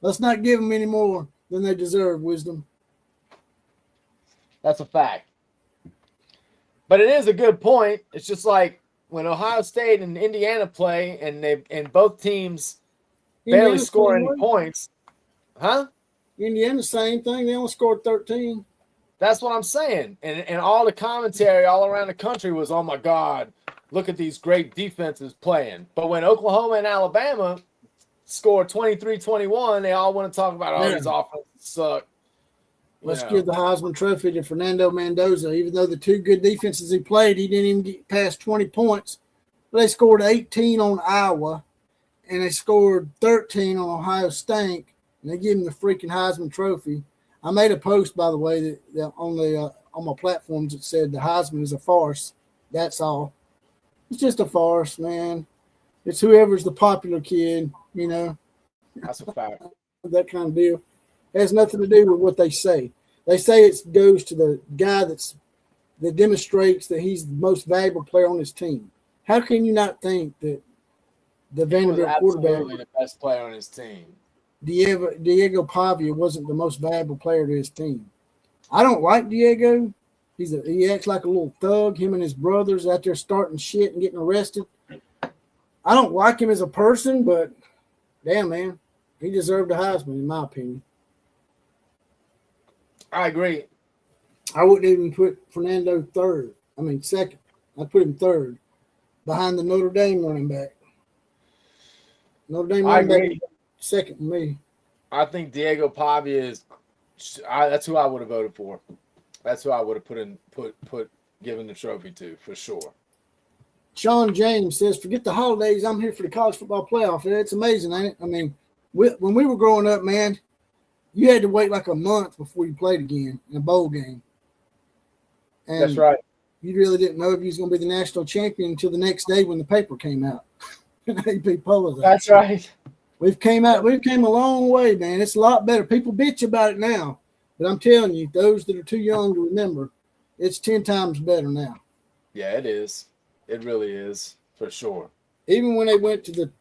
Let's not give them any more than they deserve, Wisdom. That's a fact. But it is a good point. It's just like when Ohio State and Indiana play, and both teams barely Indiana score same any way. points, huh? Indiana, same thing. They only scored 13. That's what I'm saying. And all the commentary all around the country was, oh my God, look at these great defenses playing. But when Oklahoma and Alabama scored 23-21, they all want to talk about, oh, these offenses suck. Let's give the Heisman Trophy to Fernando Mendoza. Even though the two good defenses he played, he didn't even get past 20 points. But they scored 18 on Iowa, and they scored 13 on Ohio State, and they give him the freaking Heisman Trophy. I made a post, by the way, that on my platforms that said the Heisman is a farce. That's all. It's just a farce, man. It's whoever's the popular kid, you know. That's a fact. That kind of deal. It has nothing to do with what they say. They say it goes to the guy that demonstrates that he's the most valuable player on his team. How can you not think that the Vanderbilt quarterback, absolutely the best player on his team, Diego Pavia, wasn't the most valuable player to his team? I don't like Diego. He acts like a little thug. Him and his brothers out there starting shit and getting arrested. I don't like him as a person, but damn, man, he deserved a Heisman, in my opinion. I agree. I wouldn't even put Fernando second. I'd put him third behind the Notre Dame running back. Notre Dame running back second to me. I think Diego Pavia that's who I would have voted for. That's who I would have given the trophy to, for sure. Sean James says, forget the holidays. I'm here for the college football playoff. It's amazing, ain't it? I mean, when we were growing up, man, you had to wait like a month before you played again in a bowl game. And that's right. You really didn't know if you was going to be the national champion until the next day when the paper came out. AP Polo. That's right. We've came a long way, man. It's a lot better. People bitch about it now, but I'm telling you, those that are too young to remember, it's 10 times better now. Yeah, it is. It really is, for sure. Even when they went to the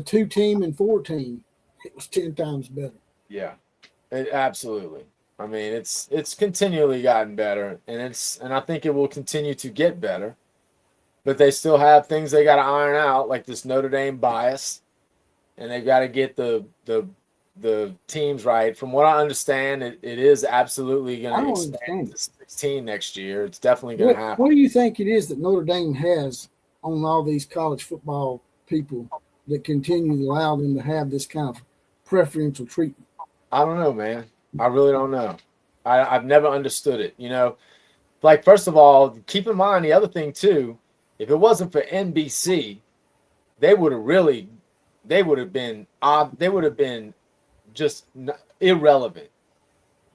2-team and 4-team, it was 10 times better. Yeah, absolutely. I mean, it's continually gotten better, and I think it will continue to get better. But they still have things they got to iron out, like this Notre Dame bias, and they've got to get the teams right. From what I understand, it is absolutely going to expand to 16 next year. It's definitely going to happen. What do you think it is that Notre Dame has on all these college football people that continue to allow them to have this kind of preferential treatment? I don't know, man. I really don't know. I've never understood it. You know, like, first of all, keep in mind the other thing too. If it wasn't for NBC, they would have been just irrelevant.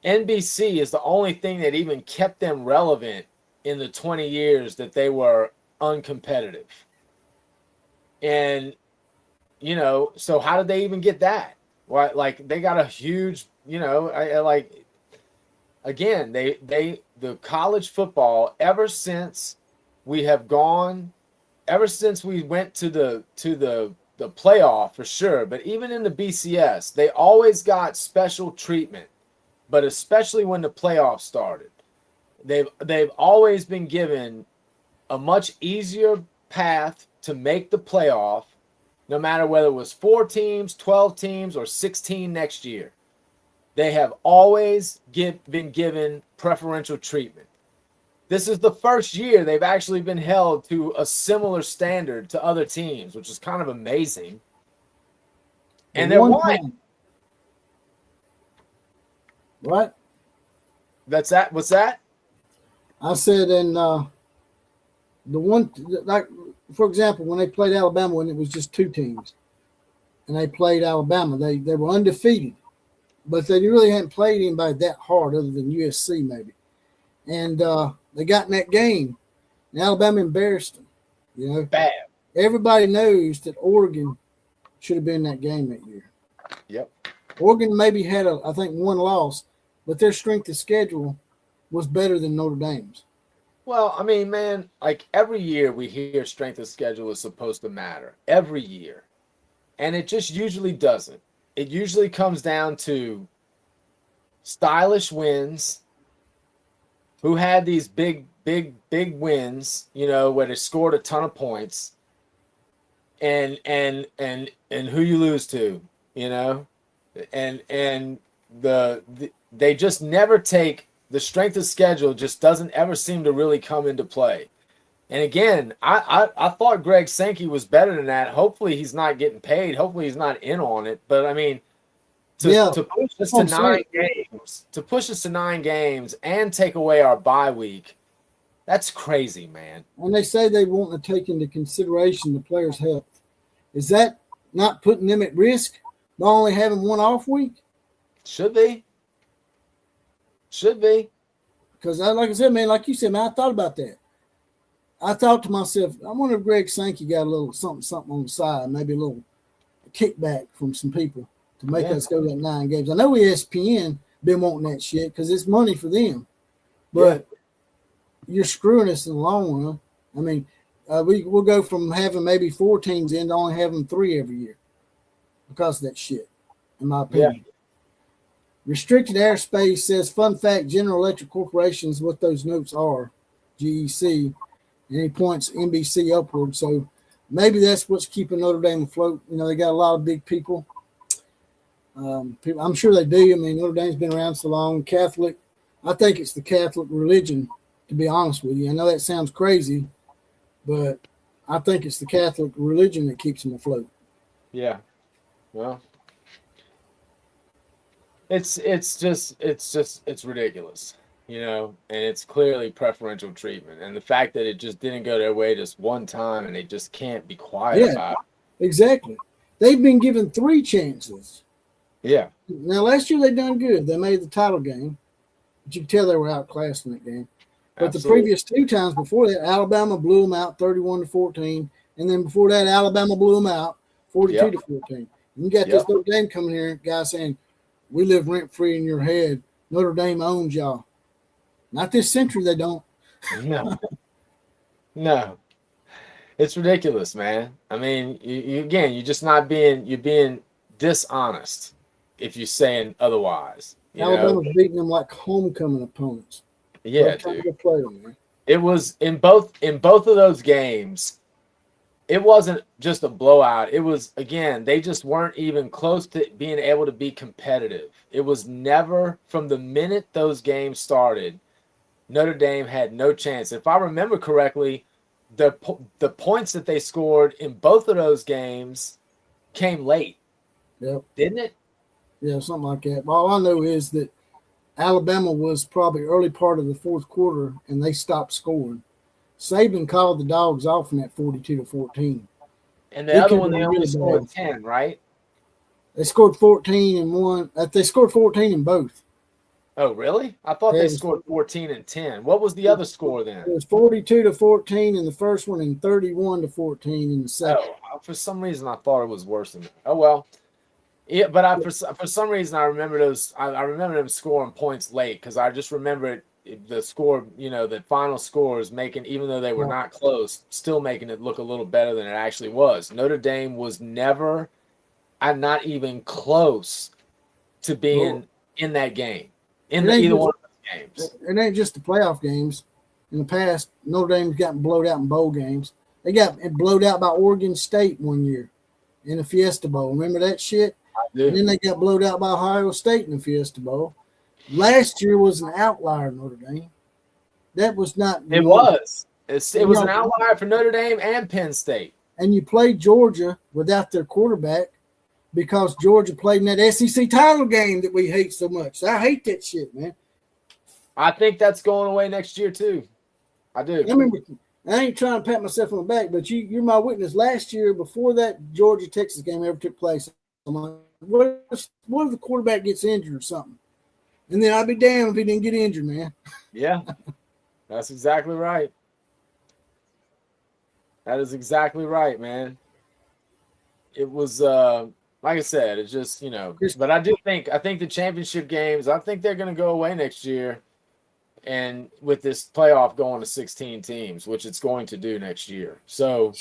NBC is the only thing that even kept them relevant in the 20 years that they were uncompetitive. And, you know, so how did they even get that? Why, like, they got a huge, you know, the college football, ever since we went to the playoff for sure, but even in the BCS, they always got special treatment. But especially when the playoffs started, they've always been given a much easier path to make the playoff, no matter whether it was 4 teams, 12 teams, or 16 next year. They have always been given preferential treatment. This is the first year they've actually been held to a similar standard to other teams, which is kind of amazing. And they're won. What? That's that. What's that? I said, and the one, like, for example, when they played Alabama, when it was just 2 teams, and they played Alabama, they were undefeated, but they really hadn't played anybody that hard other than USC maybe. And they got in that game, and Alabama embarrassed them. You know, bad. Everybody knows that Oregon should have been in that game that year. Yep. Oregon maybe had I think 1 loss, but their strength of schedule was better than Notre Dame's. Well, I mean, man, like, every year we hear strength of schedule is supposed to matter. Every year. And it just usually doesn't. It usually comes down to stylish wins who had these big wins, where they scored a ton of points, and who you lose to, and they just never take the strength of schedule, just doesn't ever seem to really come into play. And again, I thought Greg Sankey was better than that. Hopefully he's not getting paid. Hopefully he's not in on it. But I mean, to push us to 9 games and take away our bye week, that's crazy, man. And they say they want to take into consideration the players' health. Is that not putting them at risk by only having one off week? Should be. Because like I said, man, like you said, man, I thought about that. I thought to myself, I wonder if Greg Sankey got a little something on the side, maybe a little kickback from some people to make us go that 9 games. I know ESPN been wanting that shit because it's money for them, but you're screwing us in the long run. I mean, we'll go from having maybe 4 teams in to only having 3 every year because of that shit, in my opinion. Yeah. Restricted airspace says, fun fact, General Electric Corporation is what those notes are, GEC. And he points NBC upward. So maybe that's what's keeping Notre Dame afloat. They got a lot of big people. I'm sure they do. I mean, Notre Dame's been around so long. Catholic, I think it's the Catholic religion, to be honest with you. I know that sounds crazy, but I think it's the Catholic religion that keeps them afloat. Yeah. Well, it's ridiculous. And it's clearly preferential treatment. And the fact that it just didn't go their way just one time and they just can't be quiet about it. Exactly. They've been given 3 chances. Yeah. Now, last year they done good. They made the title game. But you can tell they were outclassed in that game. But Absolutely. The previous 2 times before that, Alabama blew them out 31-14. And then before that, Alabama blew them out 42-14. And you got this Notre Dame coming here, guy saying, we live rent-free in your head. Notre Dame owns y'all. Not this century, they don't. No. It's ridiculous, man. I mean, you're just not you're being dishonest if you're saying otherwise. Alabama's beating them like homecoming opponents. Yeah, dude. It was in both of those games. It wasn't just a blowout. It was, again, they just weren't even close to being able to be competitive. It was never, from the minute those games started, Notre Dame had no chance. If I remember correctly, the points that they scored in both of those games came late. Yep. Didn't it? Yeah, something like that. All I know is that Alabama was probably early part of the 4th quarter, and they stopped scoring. Saban called the dogs off in that 42-14. And the other one, they only scored 10, right? They scored 14 in one. They scored 14 in both. Oh, really? I thought they scored 14 and 10. What was the other score then? It was 42-14 in the first one and 31-14 in the second. Oh, for some reason I thought it was worse than that. Oh well. Yeah, but for some reason I remember those. I remember them scoring points late because I just remember the score. The final scores making, even though they were not close, still making it look a little better than it actually was. Notre Dame was never, not even close to being in that game. In either one of those games. It ain't just the playoff games. In the past, Notre Dame's gotten blowed out in bowl games. They got blowed out by Oregon State one year in the Fiesta Bowl. Remember that shit? I do. And then they got blowed out by Ohio State in the Fiesta Bowl. Last year was an outlier, Notre Dame. That was not. It was. It was an outlier for Notre Dame and Penn State. And you played Georgia without their quarterback, because Georgia played in that SEC title game that we hate so much. I hate that shit, man. I think that's going away next year, too. I do. I remember, I ain't trying to pat myself on the back, but you're my witness. Last year, before that Georgia-Texas game ever took place, I'm like, what if the quarterback gets injured or something? And then I'd be damned if he didn't get injured, man. Yeah, that's exactly right. That is exactly right, man. It was like I said, it's just, but I think the championship games, I think they're going to go away next year. And with this playoff going to 16 teams, which it's going to do next year. So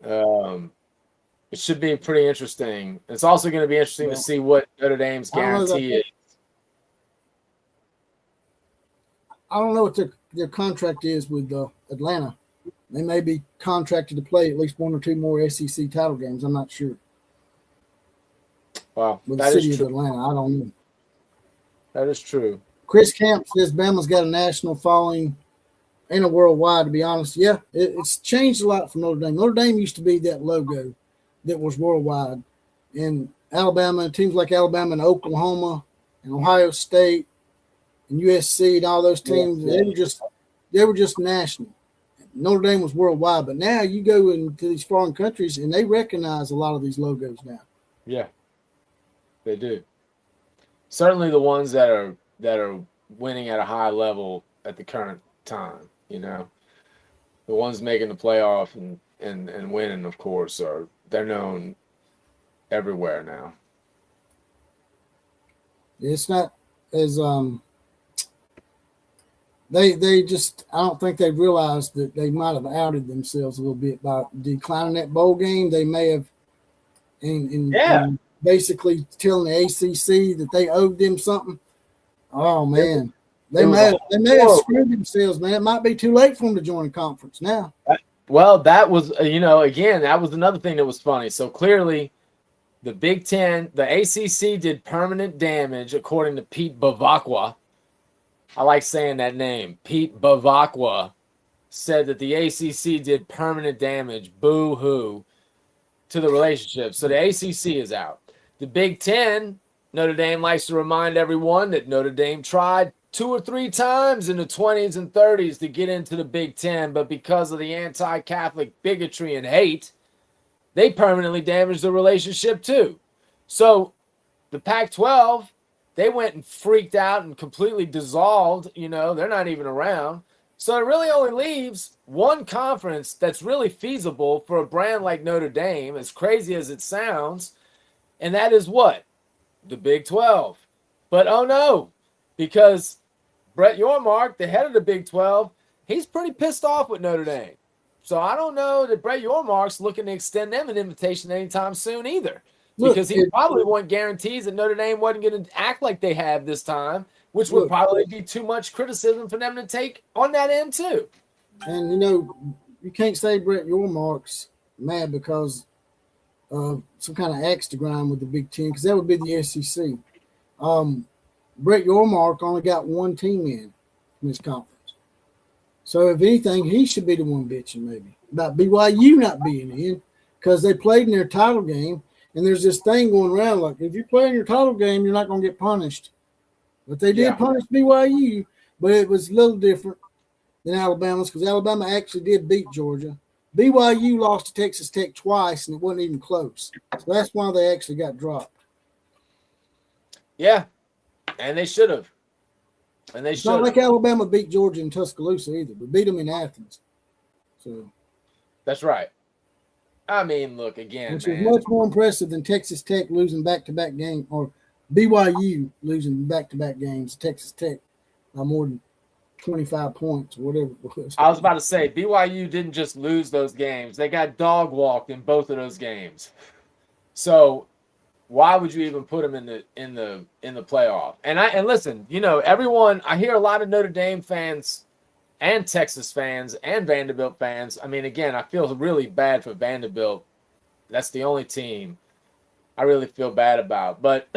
it should be pretty interesting. It's also going to be interesting to see what Notre Dame's guarantee is. I don't know what their contract is with Atlanta. They may be contracted to play at least one or two more SEC title games. I'm not sure. Wow, With the that is city of true. Atlanta, I don't know. That is true. Chris Camp says Bama's got a national following and a worldwide, to be honest. Yeah, it's changed a lot from Notre Dame. Notre Dame used to be that logo that was worldwide. And Alabama, teams like Alabama and Oklahoma and Ohio State and USC and all those teams, they were just national. Notre Dame was worldwide. But now you go into these foreign countries and they recognize a lot of these logos now. Yeah, they do. Certainly the ones that are winning at a high level at the current time, you know. The ones making the playoff and winning, of course, they're known everywhere now. It's not as they just, I don't think they realized that they might have outed themselves a little bit by declining that bowl game. They may have and basically telling the ACC that they owed them something. Oh man, they may have screwed themselves, man. It might be too late for them to join a conference now. Well, that was again, that was another thing that was funny. So clearly, the Big Ten, the ACC did permanent damage, according to Pete Bavacqua. I like saying that name. Pete Bavacqua said that the ACC did permanent damage, boo-hoo, to the relationship. So the ACC is out. The Big Ten, Notre Dame likes to remind everyone that Notre Dame tried 2 or 3 times in the 20s and 30s to get into the Big Ten, but because of the anti-Catholic bigotry and hate, they permanently damaged the relationship too. So the Pac-12, they went and freaked out and completely dissolved. They're not even around. So it really only leaves one conference that's really feasible for a brand like Notre Dame, as crazy as it sounds, and that is what? The Big 12. But oh no, because Brett Yormark, the head of the Big 12, he's pretty pissed off with Notre Dame. So I don't know that Brett Yormark's looking to extend them an invitation anytime soon either. Because he probably want guarantees that Notre Dame wasn't going to act like they have this time, which would probably be too much criticism for them to take on that end too. And, you can't say Brett Yormark's mad because of some kind of axe to grind with the Big Ten, because that would be the SEC. Brett Yormark only got one team in this conference. So if anything, he should be the one bitching maybe about BYU not being in, because they played in their title game. And there's this thing going around like, if you play in your title game, you're not going to get punished. But they did punish BYU, but it was a little different than Alabama's, because Alabama actually did beat Georgia. BYU lost to Texas Tech twice, and it wasn't even close. So that's why they actually got dropped. Yeah, and they should have. It's not like Alabama beat Georgia in Tuscaloosa either, but beat them in Athens. So that's right. I mean, look, again, which is much more impressive than Texas Tech losing back-to-back games, or BYU losing back-to-back games. Texas Tech by more than 25 points or whatever it was. I was about to say, BYU didn't just lose those games. They got dog-walked in both of those games. So why would you even put them in the playoff? And listen, everyone, I hear a lot of Notre Dame fans and Texas fans and Vanderbilt fans. I mean, again, I feel really bad for Vanderbilt. That's the only team I really feel bad about. But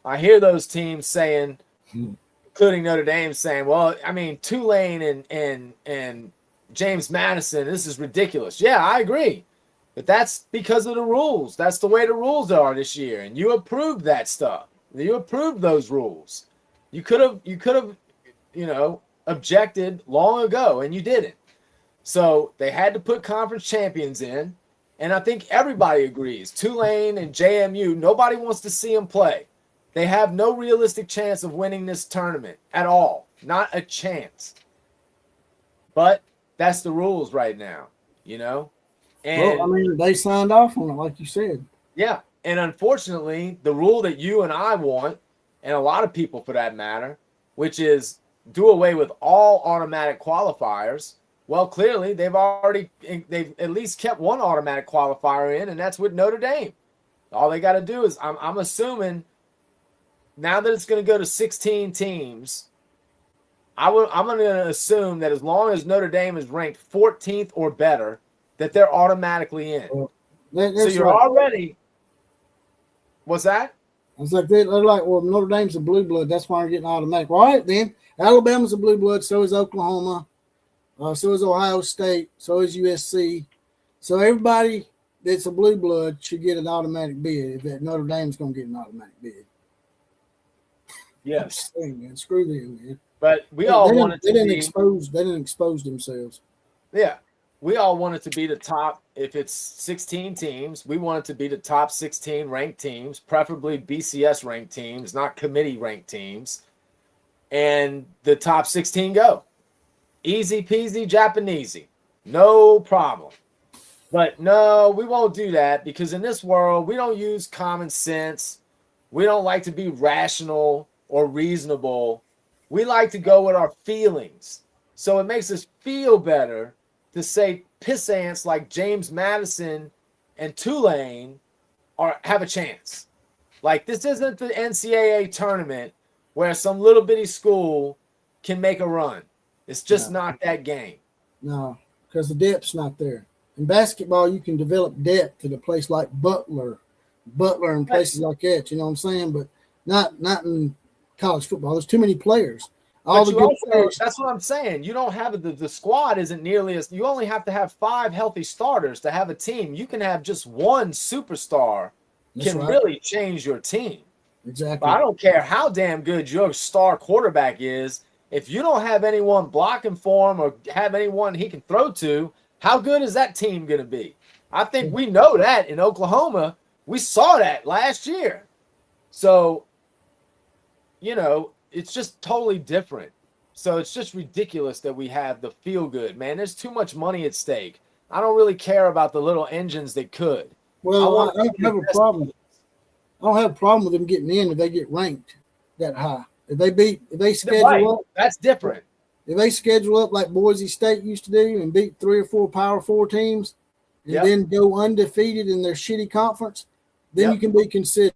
I hear those teams saying, including Notre Dame, saying, well, I mean, Tulane and James Madison, this is ridiculous. Yeah, I agree. But that's because of the rules. That's the way the rules are this year. And you approved that stuff. You approved those rules. You could have, objected long ago, and you didn't. So they had to put conference champions in, and I think everybody agrees. Tulane and JMU, nobody wants to see them play. They have no realistic chance of winning this tournament at all. Not a chance. But that's the rules right now, And they signed off on it, like you said. Yeah, and unfortunately, the rule that you and I want, and a lot of people for that matter, which is do away with all automatic qualifiers. Well, clearly they've at least kept one automatic qualifier in, and that's with Notre Dame. All they got to do is, I'm assuming now that it's going to go to 16 teams, I'm going to assume that as long as Notre Dame is ranked 14th or better, that they're automatically in. Well, So you're already. What's that? It's like they're like, well, Notre Dame's a blue blood. That's why they're getting automatic. All right, then. Alabama's a blue blood. So is Oklahoma. So is Ohio State. So is USC. So everybody that's a blue blood should get an automatic bid. If that Notre Dame's going to get an automatic bid. Yes. Man, screw them, man. But we all wanted to They didn't expose themselves. Yeah. We all want it to be the top. If it's 16 teams, we want it to be the top 16 ranked teams, preferably BCS ranked teams, not committee ranked teams. And the top 16 go. Easy peasy, Japanesey. No problem. But no, we won't do that because in this world, we don't use common sense. We don't like to be rational or reasonable. We like to go with our feelings. So it makes us feel better to say pissants like James Madison and Tulane have a chance. Like, this isn't the NCAA tournament where some little bitty school can make a run. It's just not that game. No, because the depth's not there. In basketball, you can develop depth at a place like Butler and places like that. You know what I'm saying? But not in college football. There's too many players. That's what I'm saying. You don't have the squad isn't nearly as you only have to have 5 healthy starters to have a team. You can have just one superstar really change your team. Exactly. But I don't care how damn good your star quarterback is. If you don't have anyone blocking for him or have anyone he can throw to, how good is that team going to be? I think we know that in Oklahoma. We saw that last year. So, it's just totally different. So it's just ridiculous that we have the feel good, man. There's too much money at stake. I don't really care about the little engines that could. Well, I don't have a problem. I don't have a problem with them getting in if they get ranked that high. If they schedule up, that's different. If they schedule up like Boise State used to do and beat 3 or 4 Power 4 teams and then go undefeated in their shitty conference, then you can be considered.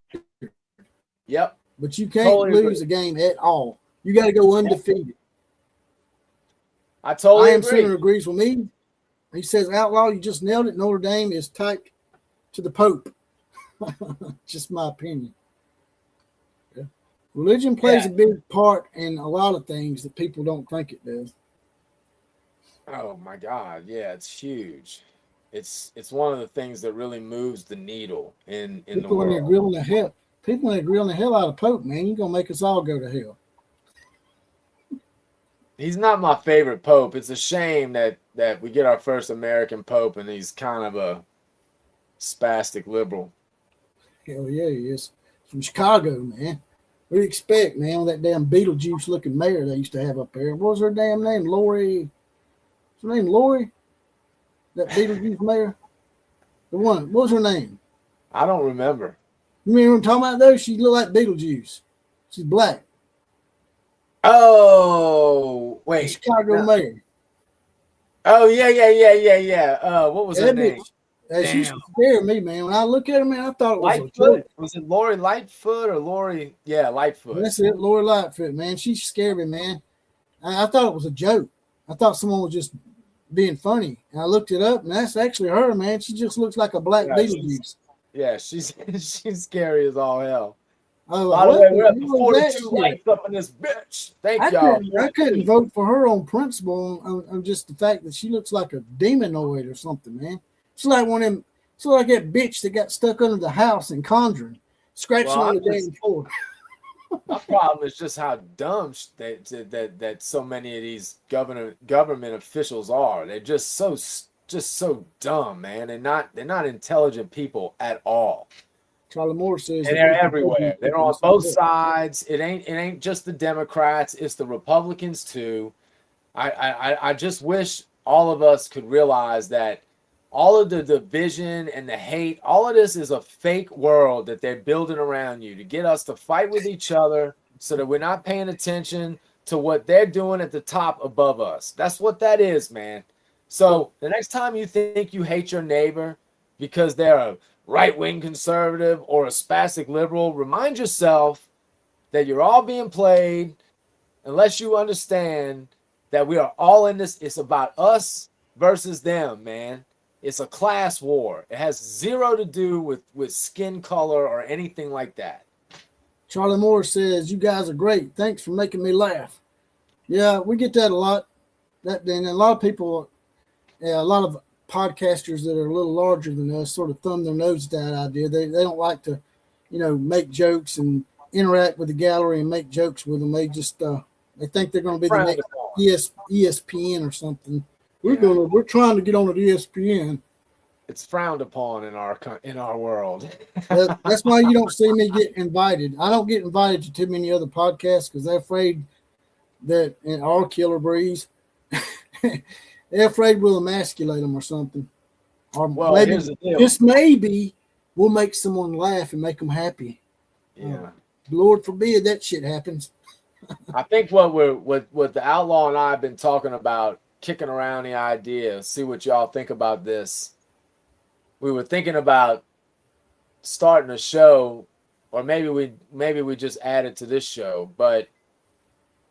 Yep. But you can't lose a game at all. You got to go undefeated. I totally agree. Center agrees with me. He says, Outlaw, you just nailed it. Notre Dame is tight to the Pope. Just my opinion. Yeah. Religion plays a big part in a lot of things that people don't think it does. Oh, my God. Yeah, it's huge. It's one of the things that really moves the needle in the world. People ain't grilling the hell out of Pope, man. You're going to make us all go to hell. He's not my favorite Pope. It's a shame that we get our first American Pope and he's kind of a spastic liberal. Hell yeah, he is. From Chicago, man. What do you expect, man, with that damn Beetlejuice-looking mayor they used to have up there? What was her damn name? Lori? What's her name, Lori? That Beetlejuice mayor? The one. What was her name? I don't remember. You mean what I'm talking about, though? She looked like Beetlejuice. She's black. Oh, wait. The Chicago mayor. Oh, yeah. What was her name? She scared me, man. When I look at her, man, I thought it was Lightfoot. Was it Lori Lightfoot or Lori? Yeah, Lightfoot. That's it, Lori Lightfoot, man. She scared me, man. I thought it was a joke. I thought someone was just being funny. And I looked it up, and that's actually her, man. She just looks like a black Beetlejuice. Yeah, she's scary as all hell. Oh, by the way, we're up to 42 likes up in this bitch. Thank y'all. I couldn't vote for her on principle on just the fact that she looks like a demonoid or something, man. She's like one of them. She's like that bitch that got stuck under the house in Conjuring, scratching on the damn floor. My problem is just how dumb that so many of these government officials are. They're just so dumb, man. They're not intelligent people at all. Charlie Moore says, and they're everywhere. They're on both sides. It ain't just the Democrats. It's the Republicans too. I just wish all of us could realize that all of the division and the hate, all of this is a fake world that they're building around you to get us to fight with each other so that we're not paying attention to what they're doing at the top above us. That's what that is, man. So the next time you think you hate your neighbor because they're a right-wing conservative or a spastic liberal, remind yourself that you're all being played unless you understand that we are all in this. It's about us versus them, man. It's a class war. It has zero to do with skin color or anything like that. Charlie Moore says, "You guys are great. Thanks for making me laugh." Yeah, we get that a lot. And a lot of people, a lot of podcasters that are a little larger than us sort of thumb their nose at that idea. They don't like to, make jokes and interact with the gallery and make jokes with them. They just they think they're going to be the next ESPN or something. We're trying to get on at ESPN. It's frowned upon in our world. That's why you don't see me get invited. I don't get invited to too many other podcasts because they're afraid that in our killer breeze, they're afraid we'll emasculate them or something. Or maybe just maybe we'll make someone laugh and make them happy. Yeah. Lord forbid that shit happens. I think what the Outlaw and I have been talking about, kicking around the idea, see what y'all think about this. We were thinking about starting a show, or maybe we just added to this show, but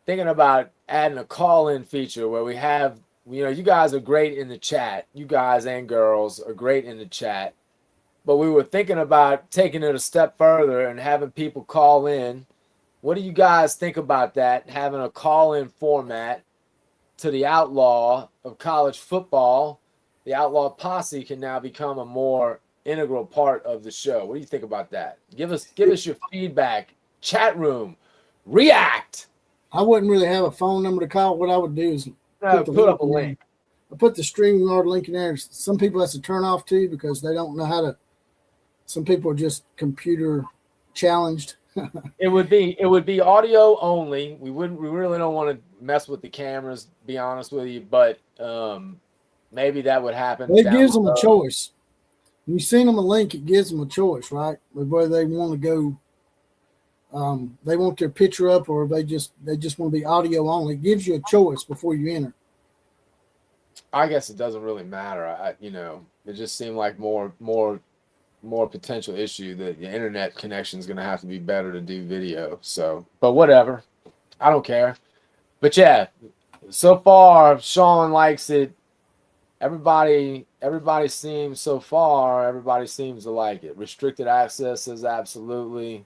thinking about adding a call-in feature where we have, you guys are great in the chat. You guys and girls are great in the chat. But we were thinking about taking it a step further and having people call in. What do you guys think about that? Having a call-in format to the Outlaw of college football. The Outlaw Posse can now become a more integral part of the show. What do you think about that? Give us your feedback. Chat room. React. I wouldn't really have a phone number to call. What I would do is put up a link. I put the StreamYard link in there. Some people have to turn off too because they don't know how to. Some people are just computer challenged. It would be audio only. We really don't want to mess with the cameras, be honest with you, but maybe that would happen. It gives them a choice. When you send them a link, it gives them a choice, right? Whether they want to go, they want their picture up, or they just want to be audio only. It gives you a choice before you enter. I guess it doesn't really matter. It just seemed like more potential issue that the internet connection is going to have to be better to do video. So, but whatever, I don't care. But yeah, so far Sean likes it. Everybody seems to like it. Restricted access says absolutely.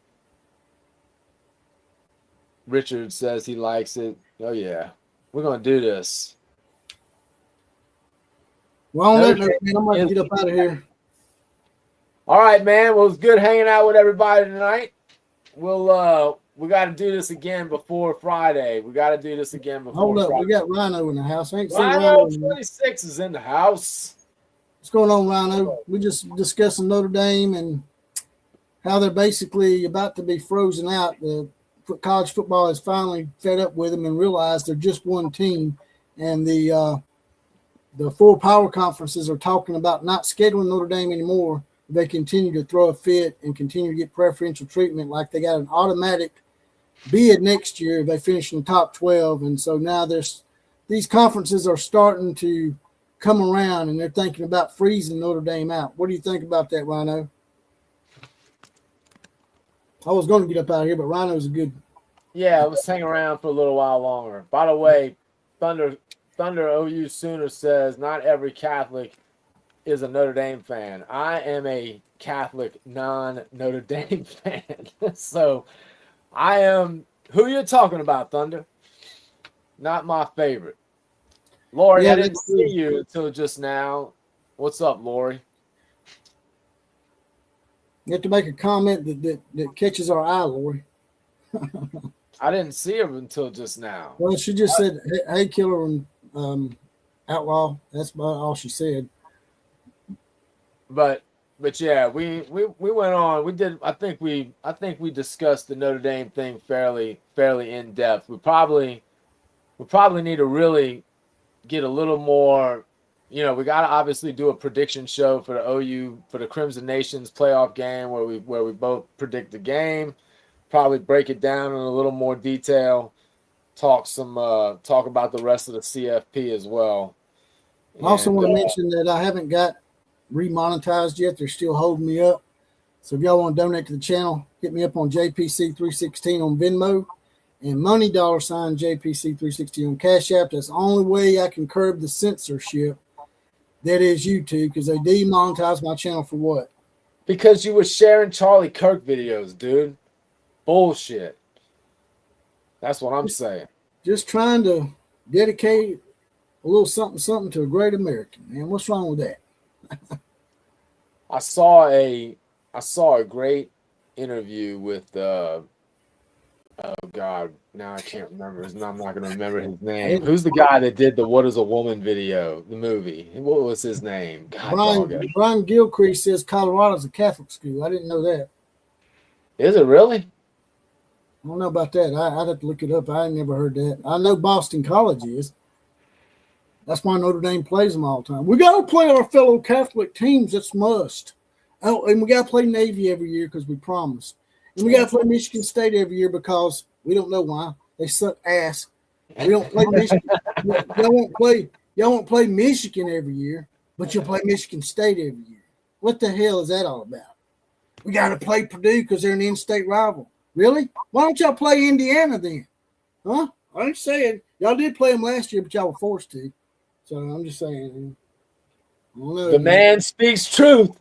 Richard says he likes it. Oh yeah, we're gonna do this. Well, on that note, man, I'm gonna get up out of here. All right, man. Well, it was good hanging out with everybody tonight. We got to do this again before Friday. Hold up, Friday. We got Rhino in the house. I ain't seen Rhino 26 is in the house. What's going on, Rhino? We just discussing Notre Dame and how they're basically about to be frozen out. The college football is finally fed up with them and realized they're just one team. And the four power conferences are talking about not scheduling Notre Dame anymore. They continue to throw a fit and continue to get preferential treatment like they got an automatic bid next year if they finish in the top 12. And so now these conferences are starting to come around and they're thinking about freezing Notre Dame out. What do you think about that, Rhino? I was going to get up out of here, but Rhino's a good. Yeah, let's hang around for a little while longer. By the way, Thunder OU Sooner says not every Catholic is a Notre Dame fan. I am a Catholic non-Notre Dame fan. So I am who you're talking about, Thunder. Not my favorite. Lori, I didn't see you until just now. What's up, Lori? You have to make a comment that catches our eye, Lori. I didn't see her until just now. Well, she just said, hey, killer and outlaw. That's about all she said. But yeah, we went on. We did. I think we discussed the Notre Dame thing fairly in depth. We probably need to really get a little more. We got to obviously do a prediction show for the OU for the Crimson Nations playoff game where we both predict the game. Probably break it down in a little more detail. Talk about the rest of the CFP as well. I also want to mention that I haven't got remonetized yet. They're still holding me up. So if y'all want to donate to the channel, hit me up on JPC316 on Venmo. and money $sign JPC360 on Cash App. That's the only way I can curb the censorship. That is YouTube, because they demonetize my channel for what? Because you were sharing Charlie Kirk videos, dude. Bullshit. That's what I'm saying. Just trying to dedicate a little something to a great American, man. What's wrong with that? I saw a great interview with oh God, now I can't remember his name. I'm not gonna remember his name. Who's the guy that did the What Is a Woman video, the movie? What was his name? God, Brian Gilcrease says Colorado's a Catholic school. I didn't know that. Is it really? I don't know about that. I'd have to look it up. I ain't never heard that. I know Boston College is. That's why Notre Dame plays them all the time. We got to play our fellow Catholic teams. That's must. Oh, and we got to play Navy every year because we promised. And we got to play Michigan State every year because we don't know why. They suck ass. We don't play Michigan. Y'all won't play Michigan every year, but you'll play Michigan State every year. What the hell is that all about? We got to play Purdue because they're an in-state rival. Really? Why don't y'all play Indiana then? Huh? I ain't saying. Y'all did play them last year, but y'all were forced to. So I'm just saying. The man speaks truth.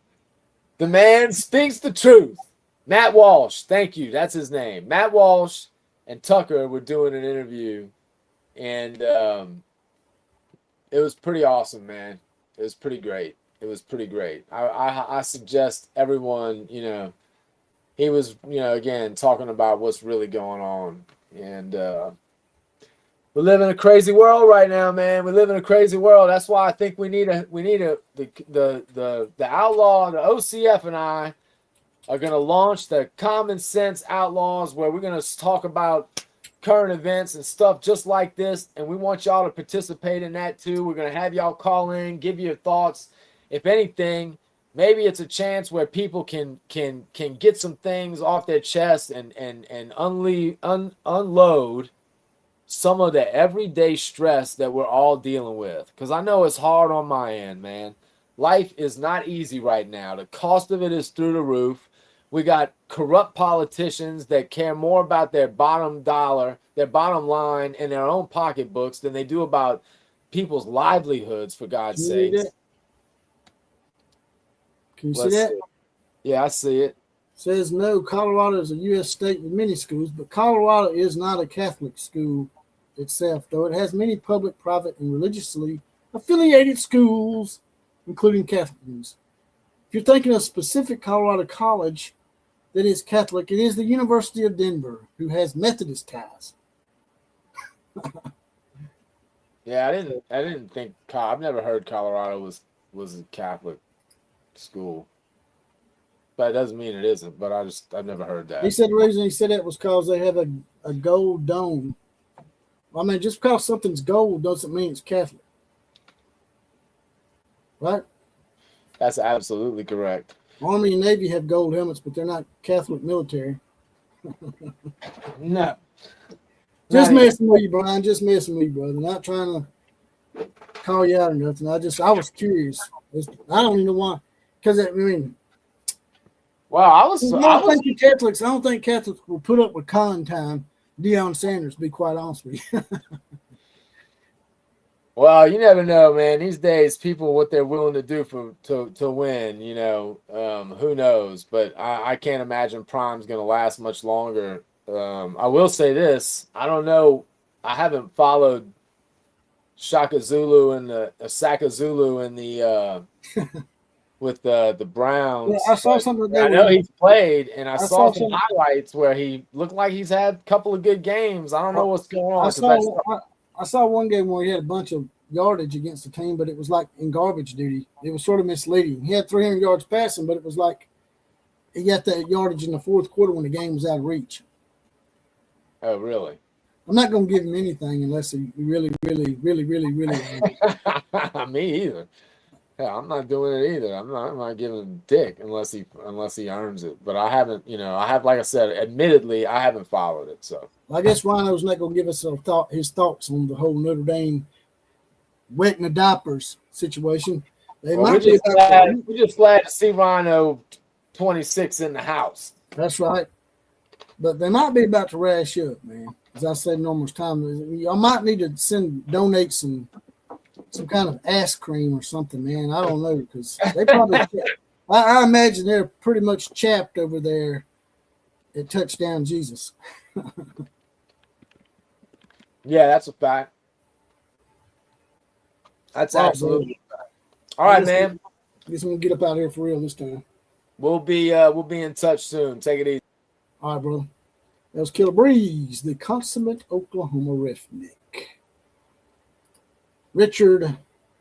The man speaks the truth. Matt Walsh, thank you. That's his name. Matt Walsh and Tucker were doing an interview, and it was pretty awesome, man. It was pretty great. I suggest everyone, he was, again, talking about what's really going on. And we live in a crazy world right now, man. We live in a crazy world. That's why I think the outlaw, the OCF and I are going to launch the Common Sense Outlaws, where we're going to talk about current events and stuff just like this. And we want y'all to participate in that too. We're going to have y'all call in, give your thoughts. If anything, maybe it's a chance where people can get some things off their chest and unload some of the everyday stress that we're all dealing with. Because I know it's hard on my end, man. Life is not easy right now. The cost of it is through the roof. We got corrupt politicians that care more about their bottom dollar, their bottom line, and their own pocketbooks than they do about people's livelihoods, for God's sake. Can you see that? Yeah, I see it. Says no, Colorado is a U.S. state with many schools, but Colorado is not a Catholic school itself, though it has many public, private, and religiously affiliated schools, including Catholic ones. If you're thinking of specific Colorado college that is Catholic, it is the University of Denver, who has Methodist ties. Yeah, I didn't think I've never heard Colorado was a Catholic school. But it doesn't mean it isn't, but I've never heard that. He said the reason he said that was because they have a gold dome. I mean, just because something's gold doesn't mean it's Catholic. Right? That's absolutely correct. Army and Navy have gold helmets, but they're not Catholic military. No. Just messing with you, Brian. Just messing with you, brother. Not trying to call you out or nothing. I was curious. I don't even know why. Because, I mean, well, I don't think Catholics will put up with con time. Deion Sanders, to be quite honest with you. Well, you never know, man. These days, people, what they're willing to do to win, who knows? But I can't imagine Prime's going to last much longer. I will say this. I don't know. I haven't followed Shaka Zulu and the Saka Zulu and the with the Browns. Yeah, I saw something. I know he's played, and I saw some highlights where he looked like he's had a couple of good games. I don't know what's going on. I saw one game where he had a bunch of yardage against the team, but it was like in garbage duty. It was sort of misleading. He had 300 yards passing, but it was like he got that yardage in the fourth quarter when the game was out of reach. Oh, really? I'm not going to give him anything unless he really. Me either. Yeah, I'm not doing it either. I'm not giving him dick unless he earns it. But I haven't, like I said, admittedly, I haven't followed it. So I guess Rhino's not going to give us his thoughts on the whole Notre Dame wetting the diapers situation. We're just glad to see Rhino 26 in the house. That's right. But they might be about to rash up, man. As I said numerous times, I might need to donate some kind of ass cream or something, man. I don't know, because they probably I imagine they're pretty much chapped over there at Touchdown Jesus. Yeah, that's a fact. That's absolutely a fact. All right, man. I guess I'm gonna get up out of here for real this time. We'll be in touch soon. Take it easy. All right, bro. That was Killer Breeze, the consummate Oklahoma roughneck. Richard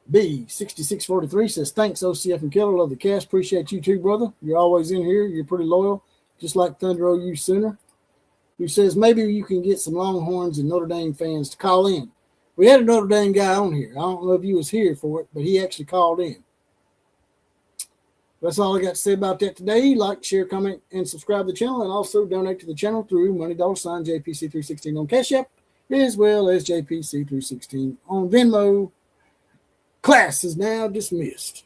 B 6643 says, thanks, OCF and Killer. Love the cast. Appreciate you too, brother. You're always in here. You're pretty loyal, just like Thunder OU Sooner. Who says maybe you can get some Longhorns and Notre Dame fans to call in. We had a Notre Dame guy on here. I don't know if he was here for it, but he actually called in. That's all I got to say about that today. Like, share, comment, and subscribe to the channel, and also donate to the channel through money $ JPC316 on Cash App, as well as JPC316 on Venmo. Class is now dismissed.